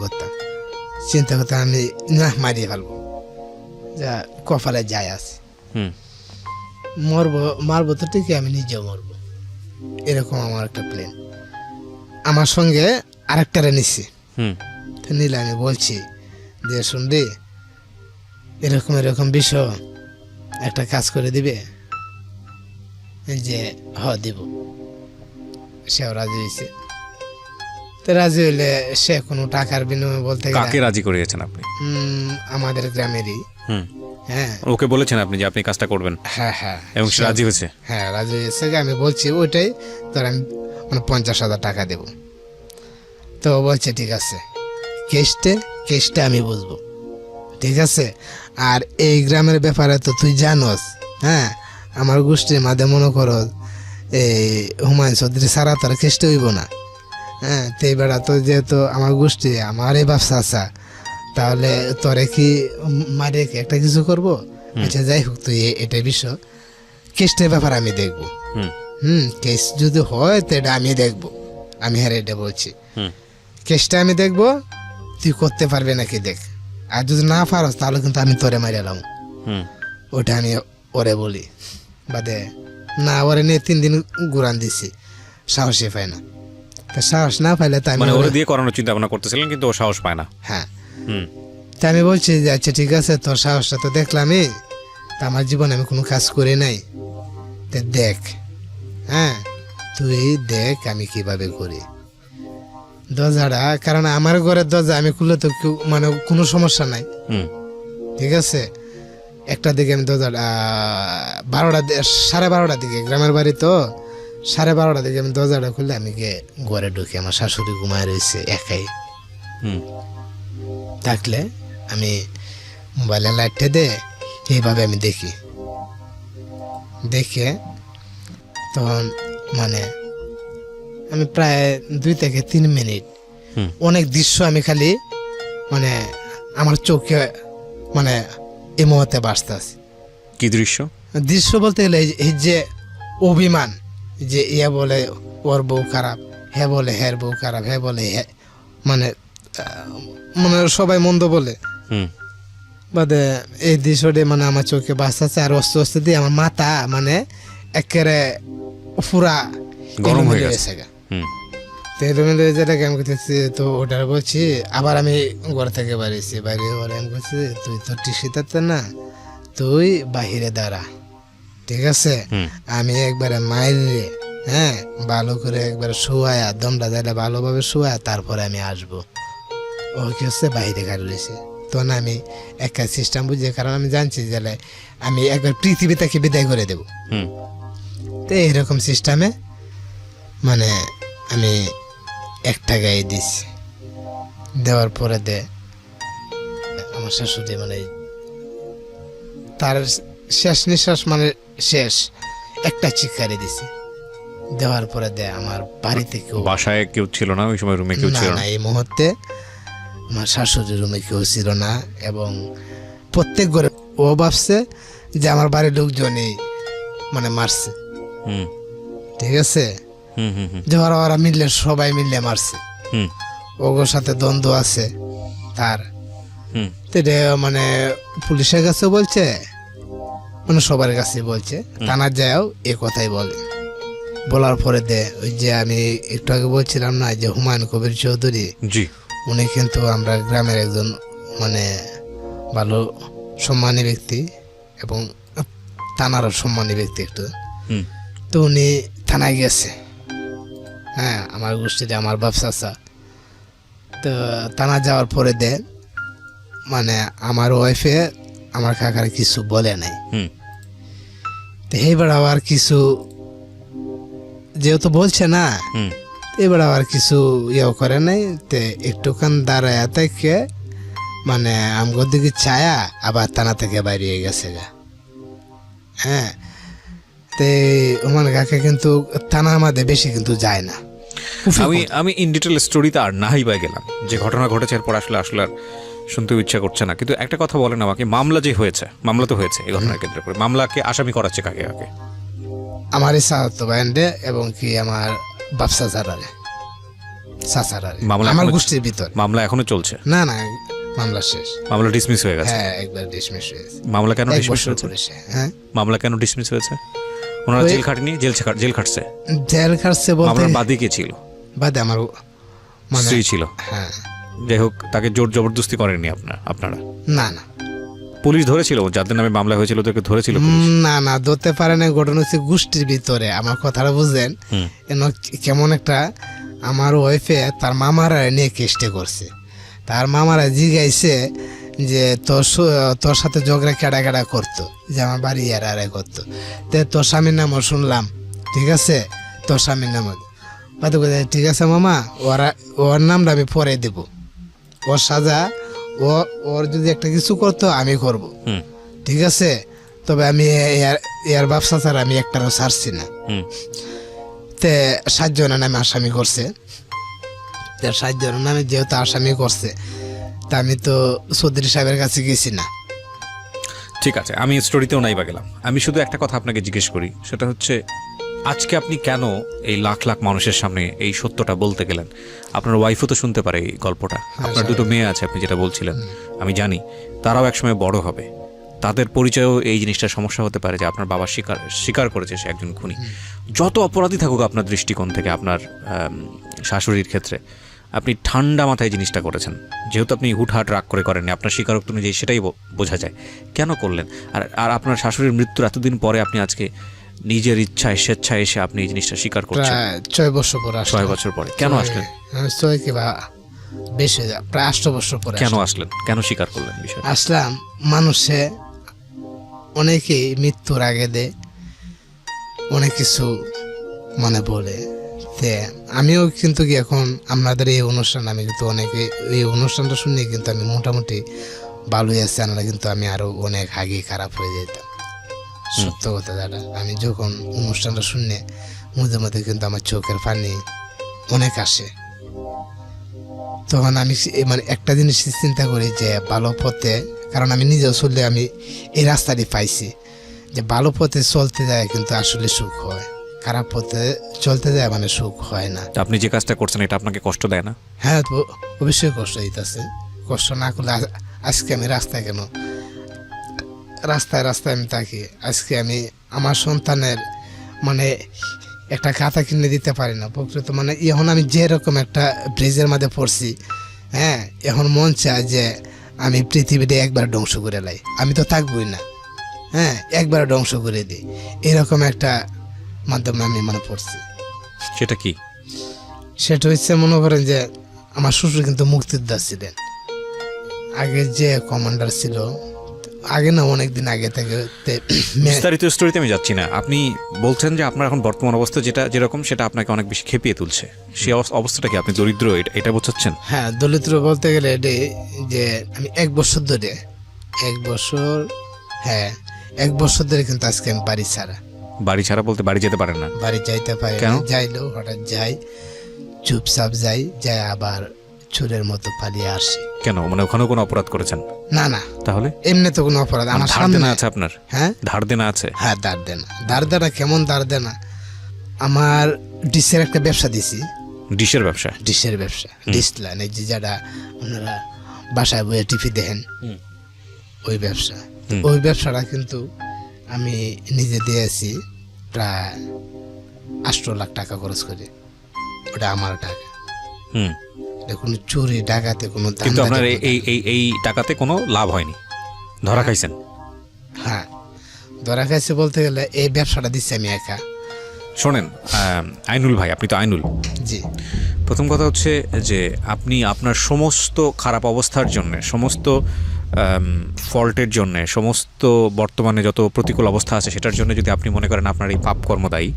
করতাম আমি না মারিয়ে ফেলবো, যা কপালে যায় আছে, মারবো তো ঠিকই, আমি নিজেও মরবো, এরকম আমার একটা প্ল্যান। আমার সঙ্গে আরেকটারে নিচ্ছি, নিলে আমি বলছি যে শুনলি এরকম বিষয় একটা কাজ করে দিবে, যে দিব। সেও রাজি হয়েছে। তো রাজি হইলে সে কোনো টাকার বিনিময়ে বলতে গেলে কাকে রাজি করিয়েছেন আপনি? আমাদের গ্রামেরই। হ্যাঁ, ওকে বলেছেন আপনি যে আপনি কাজটা করবেন? হ্যাঁ হ্যাঁ, এবং সে রাজি হয়েছে? হ্যাঁ, রাজি হয়েছে। আমি বলছি ওইটাই তোর আমি মানে 50,000 টাকা দেব। তো বলছে ঠিক আছে, কেসটা আমি বুঝবো, ঠিক আছে। আর এই গ্রামের ব্যাপারে তো তুই জানোস, হ্যাঁ, আমার গোষ্ঠীর মাঝে মনে করো এই হুমায়ুন চৌধুরী সারা তোর কেসটা হইব না। হ্যাঁ, তো এইবেলা তো যেহেতু আমার গোষ্ঠী আমার এই ব্যবসা আছে, তাহলে তোরে কি মারে কি একটা কিছু করবো? আচ্ছা যাই হোক, তুই এটা বিষয় কেসটার ব্যাপার আমি দেখবো। কেস যদি হয় তো এটা আমি দেখবো, আমি হ্যাঁ এটা বলছি, কেসটা আমি দেখবো, তুই করতে পারবি নাকি দেখ। আর যদি না পারস তাহলে কিন্তু আমি তোরে মারি এলাম। ওটা আমি ওরে বলি। বাদে না, ওরে নিয়ে 3 দিন ঘুরান দিছি, সাহসই পায় না। তা সাহস না পাইলে তাই মানে ওরে দিয়ে করানোর চিন্তা ভাবনা করতেছিলেন, কিন্তু ও সাহস পায় না? হ্যাঁ। তাই আমি বলছি যে আচ্ছা ঠিক আছে, তোর সাহসটা তো দেখলামই, তা আমার জীবনে আমি কোনো কাজ করি নাই, তা দেখ, হ্যাঁ তুই দেখ আমি কিভাবে করি। দরজাটা, কারণ আমার ঘরের দরজা আমি খুললে তো কেউ মানে কোনো সমস্যা নাই, ঠিক আছে। একটা দিকে আমি দরজাটা 12:30 দিকে, গ্রামের বাড়ি তো 12:30 দিকে আমি দরজাটা খুললে আমি গিয়ে ঘরে ঢুকি, আমার শাশুড়ি ঘুমায় রয়েছে একাই থাকলে আমি মোবাইলে লাইটটা দে এইভাবে আমি দেখি, দেখে তখন মানে আমি প্রায় 2 থেকে 3 মিনিট অনেক দৃশ্য আমি খালি মানে আমার চোখে মানে এই মুহূর্তে বাঁচতেছে। কি দৃশ্য? দৃশ্য বলতে গেলে এই যে অভিমান, যে ইয়া বলে ওর বউ খারাপ, হ্যাঁ বলে হ্যাঁ বউ খারাপ, হ্যাঁ বলে হ্যাঁ মানে মানে সবাই মন্দ বলে বাদে এই দৃশ্যটি মানে আমার চোখে বাঁচতেছে। আর আস্তে আস্তে দিয়ে আমার মাথা মানে একেবারে পুরা গরম হয়ে গেছে। তো এলোমেলো যেটাকে আমি করতেছি, তো ওটা বলছি আবার আমি ঘর থেকে বাড়িয়েছি, বাইরে ঘরে আমি বলছি তুই তো টিসিতে না, তুই বাহিরে দাঁড়া, ঠিক আছে। আমি একবারে মাইরে হ্যাঁ ভালো করে একবারে শোয়ায়া দমটা দিলে ভালোভাবে শোয়া তারপরে আমি আসবো। ও কি হচ্ছে বাইরে গাড়ি রয়েছে, তখন আমি একটা সিস্টেম বুঝি, কারণ আমি জানছি যে আমি একবার পৃথিবী থেকে বিদায় করে দেব। তো এইরকম সিস্টেমে মানে আমি একটা গায়ে দিছি, দেওয়ার পরে আমার শাশুড়ি মানে তার শেষ নিঃশ্বাস মানে শেষ একটা চিৎকারে দিছি, দেওয়ার পরে আমার বাড়িতে কেউ, বাসায় কেউ ছিল না ওই সময়, রুমে কেউ ছিল না এই মুহূর্তে আমার শাশুড়ির রুমে কেউ ছিল না। এবং প্রত্যেক ঘরে ও ভাবছে যে আমার বাড়ির লোকজনই মানে মারছে, ঠিক আছে। যে ওরা মিললে সবাই মিললে মারছে, ওগোর সাথে দ্বন্দ্ব আছে তার, মানে পুলিশের কাছে বলছে, মানে সবার কাছে বলছে, থানার যাও এ কথাই বলে। বলার পরে ওই যে আমি একটু আগে বলছিলাম না যে হুমায়ুন কবির চৌধুরী, উনি কিন্তু আমরা গ্রামের একজন মানে ভালো সম্মানী ব্যক্তি এবং থানারও সম্মানী ব্যক্তি একটু। তো উনি থানায় গেছে, হ্যাঁ আমার গোষ্ঠীতে আমার বাপ চাচা। তো থানা যাওয়ার পরে মানে আমার ওয়াইফে আমার কাকার কিছু বলে নাই। তো এইবার আবার কিছু যেহেতু বলছে না, এবার আবার কিছু ইয়েও করে নাই। তো একটুখান দাঁড়ায় থেকে মানে আমগোর দিকে ছায়া আবার থানা থেকে বাইরে গেছে গা। হ্যাঁ, তো ওমান কাকে কিন্তু থানা আমাদের বেশি কিন্তু যায় না। আমি ইন ডিটেল স্টোরিতে আর নাই পাই গেলাম, যে ঘটনা ঘটেছে এরপর আসলে আর শুনতে ইচ্ছা করছে না। কিন্তু একটা কথা বলেন আমাকে, মামলা যে হয়েছে, মামলা তো হয়েছে এই ঘটনার কেন্দ্র করে, মামলাকে আসামি করাচ্ছে কাকে কাকে? আমার এই সাহায্য ব্যান্ডে এবং কি আমার বাপসা চাচারে, আমার গোষ্ঠীর ভিতর মামলা এখনো চলছে? না না, মামলা শেষ, মামলা ডিসমিস হয়ে গেছে। হ্যাঁ একবার ডিসমিস হয়েছে। মামলা কেন ডিসমিস হয়েছে? হ্যাঁ মামলা কেন ডিসমিস হয়েছে? ওনারা জেল খাটেনি? জেল খাটছে? জেল খাটছে বলতে আমার বাদী কে ছিল? বাদে আমার স্ত্রী ছিল। হ্যাঁ, যাই হোক, তাকে জোর জবরদস্তি করেননি আপনারা? না না, পুলিশ ধরেছিল যাদের নামে মামলা হয়েছিল, ওদেরকে ধরেছিল? না না, ধরতে পারে না। ঘটনা হচ্ছে গোষ্ঠীর ভিতরে, আমার কথাটা বুঝলেন, কেমন একটা আমার ওয়াইফে তার মামারা নিয়ে কেসটা করছে। তার মামারা জিগাইছে যে তোর সাথে ঝগড়া কেডা করতো, যে আমার বাড়ি আর করতো। তো তোর স্বামীর নামও শুনলাম, ঠিক আছে, তোর স্বামীর নাম। ঠিক আছে মামা, ওর নামটা আমি পরে দেব, ওর সাজা ওর যদি একটা কিছু করতো আমি করব, ঠিক আছে। তবে আমি এর ব্যবসা ছাড়া আমি একটারও ছাড়ছি না। তে 7 জনের নামে আসামি করছে। 7 জনের নামে যেহেতু আসামি করছে, তা আমি তো চৌধুরী সাহেবের কাছে গেছি না। ঠিক আছে, আমি স্টোরিতেও নাই বা গেলাম। আমি শুধু একটা কথা আপনাকে জিজ্ঞেস করি, সেটা হচ্ছে আজকে আপনি কেন এই লাখ লাখ মানুষের সামনে এই সত্যটা বলতে গেলেন? আপনার ওয়াইফও তো শুনতে পারে এই গল্পটা, আপনার 2টো মেয়ে আছে আপনি যেটা বলছিলেন, আমি জানি তারাও একসময় বড় হবে, তাদের পরিচয়েও এই জিনিসটা সমস্যা হতে পারে যে আপনার বাবা স্বীকার করেছে সে একজন খুনি। যত অপরাধী থাকুক আপনার দৃষ্টিকোণ থেকে, আপনার শাশুড়ির ক্ষেত্রে আপনি ঠান্ডা মাথায় জিনিসটা করেছেন, যেহেতু আপনি হুটহাট রাগ করে করেননি, আপনার স্বীকারোক্তি অনুযায়ী সেটাই বোঝা যায়। কেন করলেন? আর আপনার শাশুড়ির মৃত্যুর এতদিন পরে আপনি আজকে নিজের ইচ্ছায় স্বেচ্ছায় এসে আপনি এই জিনিসটা স্বীকার করছেন? প্রায় 6 বছর পরে আসলাম। 6 বছর পরে কেন আসলেন? 6 কিংবা বেশি হয়ে যায়, প্রায় 8 বছর পরে কেন আসলেন? কেন স্বীকার করলেন বিষয়? আসলাম। মানুষে অনেকেই মৃত্যুর আগে দে অনেক কিছু মানে বলে, তে আমিও কিন্তু কি এখন আপনাদের এই অনুষ্ঠান আমি কিন্তু অনেকে এই অনুষ্ঠানটা শুনে কিন্তু আমি মোটামুটি ভালোই আছি, আমরা কিন্তু আমি আরো অনেক আগে খারাপ হয়ে যেতাম। সত্য কথা দাদা, আমি যখন অনুষ্ঠানটা শুনে মধ্যে মধ্যে কিন্তু আমার চোখের পানি অনেক আসে। তখন আমি মানে একটা জিনিস চিন্তা করি যে ভালো পথে, কারণ আমি নিজেও চললে আমি এই রাস্তাটি পাইছি যে ভালো পথে চলতে যায় কিন্তু আসলে সুখ হয়, খারাপ পথে চলতে যায় মানে সুখ হয় না। তা আপনি যে কাজটা করছেন এটা আপনাকে কষ্ট দেয় না? হ্যাঁ, তো অবশ্যই কষ্ট দিতেছে। কষ্ট না করলে আজকে আমি রাস্তায় কেন, রাস্তায় রাস্তায় আমি থাকি। আজকে আমি আমার সন্তানের মানে একটা খাতা কিনে দিতে পারি না প্রকৃত, মানে এখন আমি যেরকম একটা ব্রিজের মধ্যে পড়ছি, হ্যাঁ, এখন মন চায় যে আমি পৃথিবীটা একবার ধ্বংস করে লাই, আমি তো থাকবই না, হ্যাঁ, একবার ধ্বংস করে দিই, এরকম একটা মাধ্যমে আমি মনে পড়ছি। সেটা কি? সেটা হচ্ছে মনে করেন যে আমার শ্বশুর কিন্তু মুক্তিযোদ্ধা ছিলেন, আগে যে কমান্ডার ছিল, আগে না অনেকদিন আগে থেকে। বিস্তারিত স্টোরিতে আমি যাচ্ছি না, আপনি বলছেন যে আপনার এখন বর্তমান অবস্থা যেটা যেরকম সেটা আপনাকে অনেক বেশি খেপিয়ে তুলছে। সেই অবস্থাটা কি? আপনি দরিদ্র এটা বোঝাচ্ছেন? হ্যাঁ, দলিত বলতে গেলে এটাই যে আমি 1 বছর ধরে, 1 বছর, হ্যাঁ 1 বছর ধরে কিন্তু আজকে আমি বাড়ি ছাড়া। বাড়ি ছাড়া বলতে বাড়ি যেতে পারেন না? বাড়ি যাইতে পারি কেন? না, যাইলেও হঠাৎ যাই, চুপচাপ যাই, যাই আবার চোরের মতো পালিয়ে আসি। কেন? মানে ওখানেও কোনো অপরাধ করেছেন? না না, তাহলে এমনি তো কোনো অপরাধ আমার ধার সামনে। দেনা আছে আপনার? হ্যাঁ ধার দেনা আছে? হ্যাঁ, দাঁড় দেনা, দাঁড় দেনা কেমন দাঁড় দেনা, আমার ডিশের একটা ব্যবসা দিছি। ডিশের ব্যবসা? ডিশের ব্যবসা, ডিশ লাইন, এই যে যারা আপনারা বাসায় বইয়ে টিভি দেখেন, ওই ব্যবসা। ওই ব্যবসাটা কিন্তু আমি নিজে দিয়েছি প্রায় 8 লাখ টাকা খরচ করে, ওটা আমার টাকা। হুম। এটা কোনো চুরি ডাকাতে কোনো কিন্তু আপনার ধান্দাতে এই এই এই টাকাতে কোনো লাভ হয়নি, ধরা খাইছেন? হ্যাঁ, ধরা খাইছে বলতে গেলে এই ব্যবসাটা দিচ্ছি আমি একা। শোনেন আইনুল ভাই, আপনি তো আইনুল। জি, প্রথম কথা হচ্ছে যে আপনি আপনার সমস্ত খারাপ অবস্থার জন্য, সমস্ত ফল্টের জন্য, সমস্ত বর্তমানে যত প্রতিকূল অবস্থা আছে সেটার জন্য যদি আপনি মনে করেন আপনার এই পাপ কর্ম দায়ী,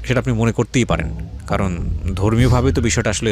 সেটা আপনি মনে করতেই পারেন, কারণ ধর্মীয়ভাবে তো বিষয়টা আসলে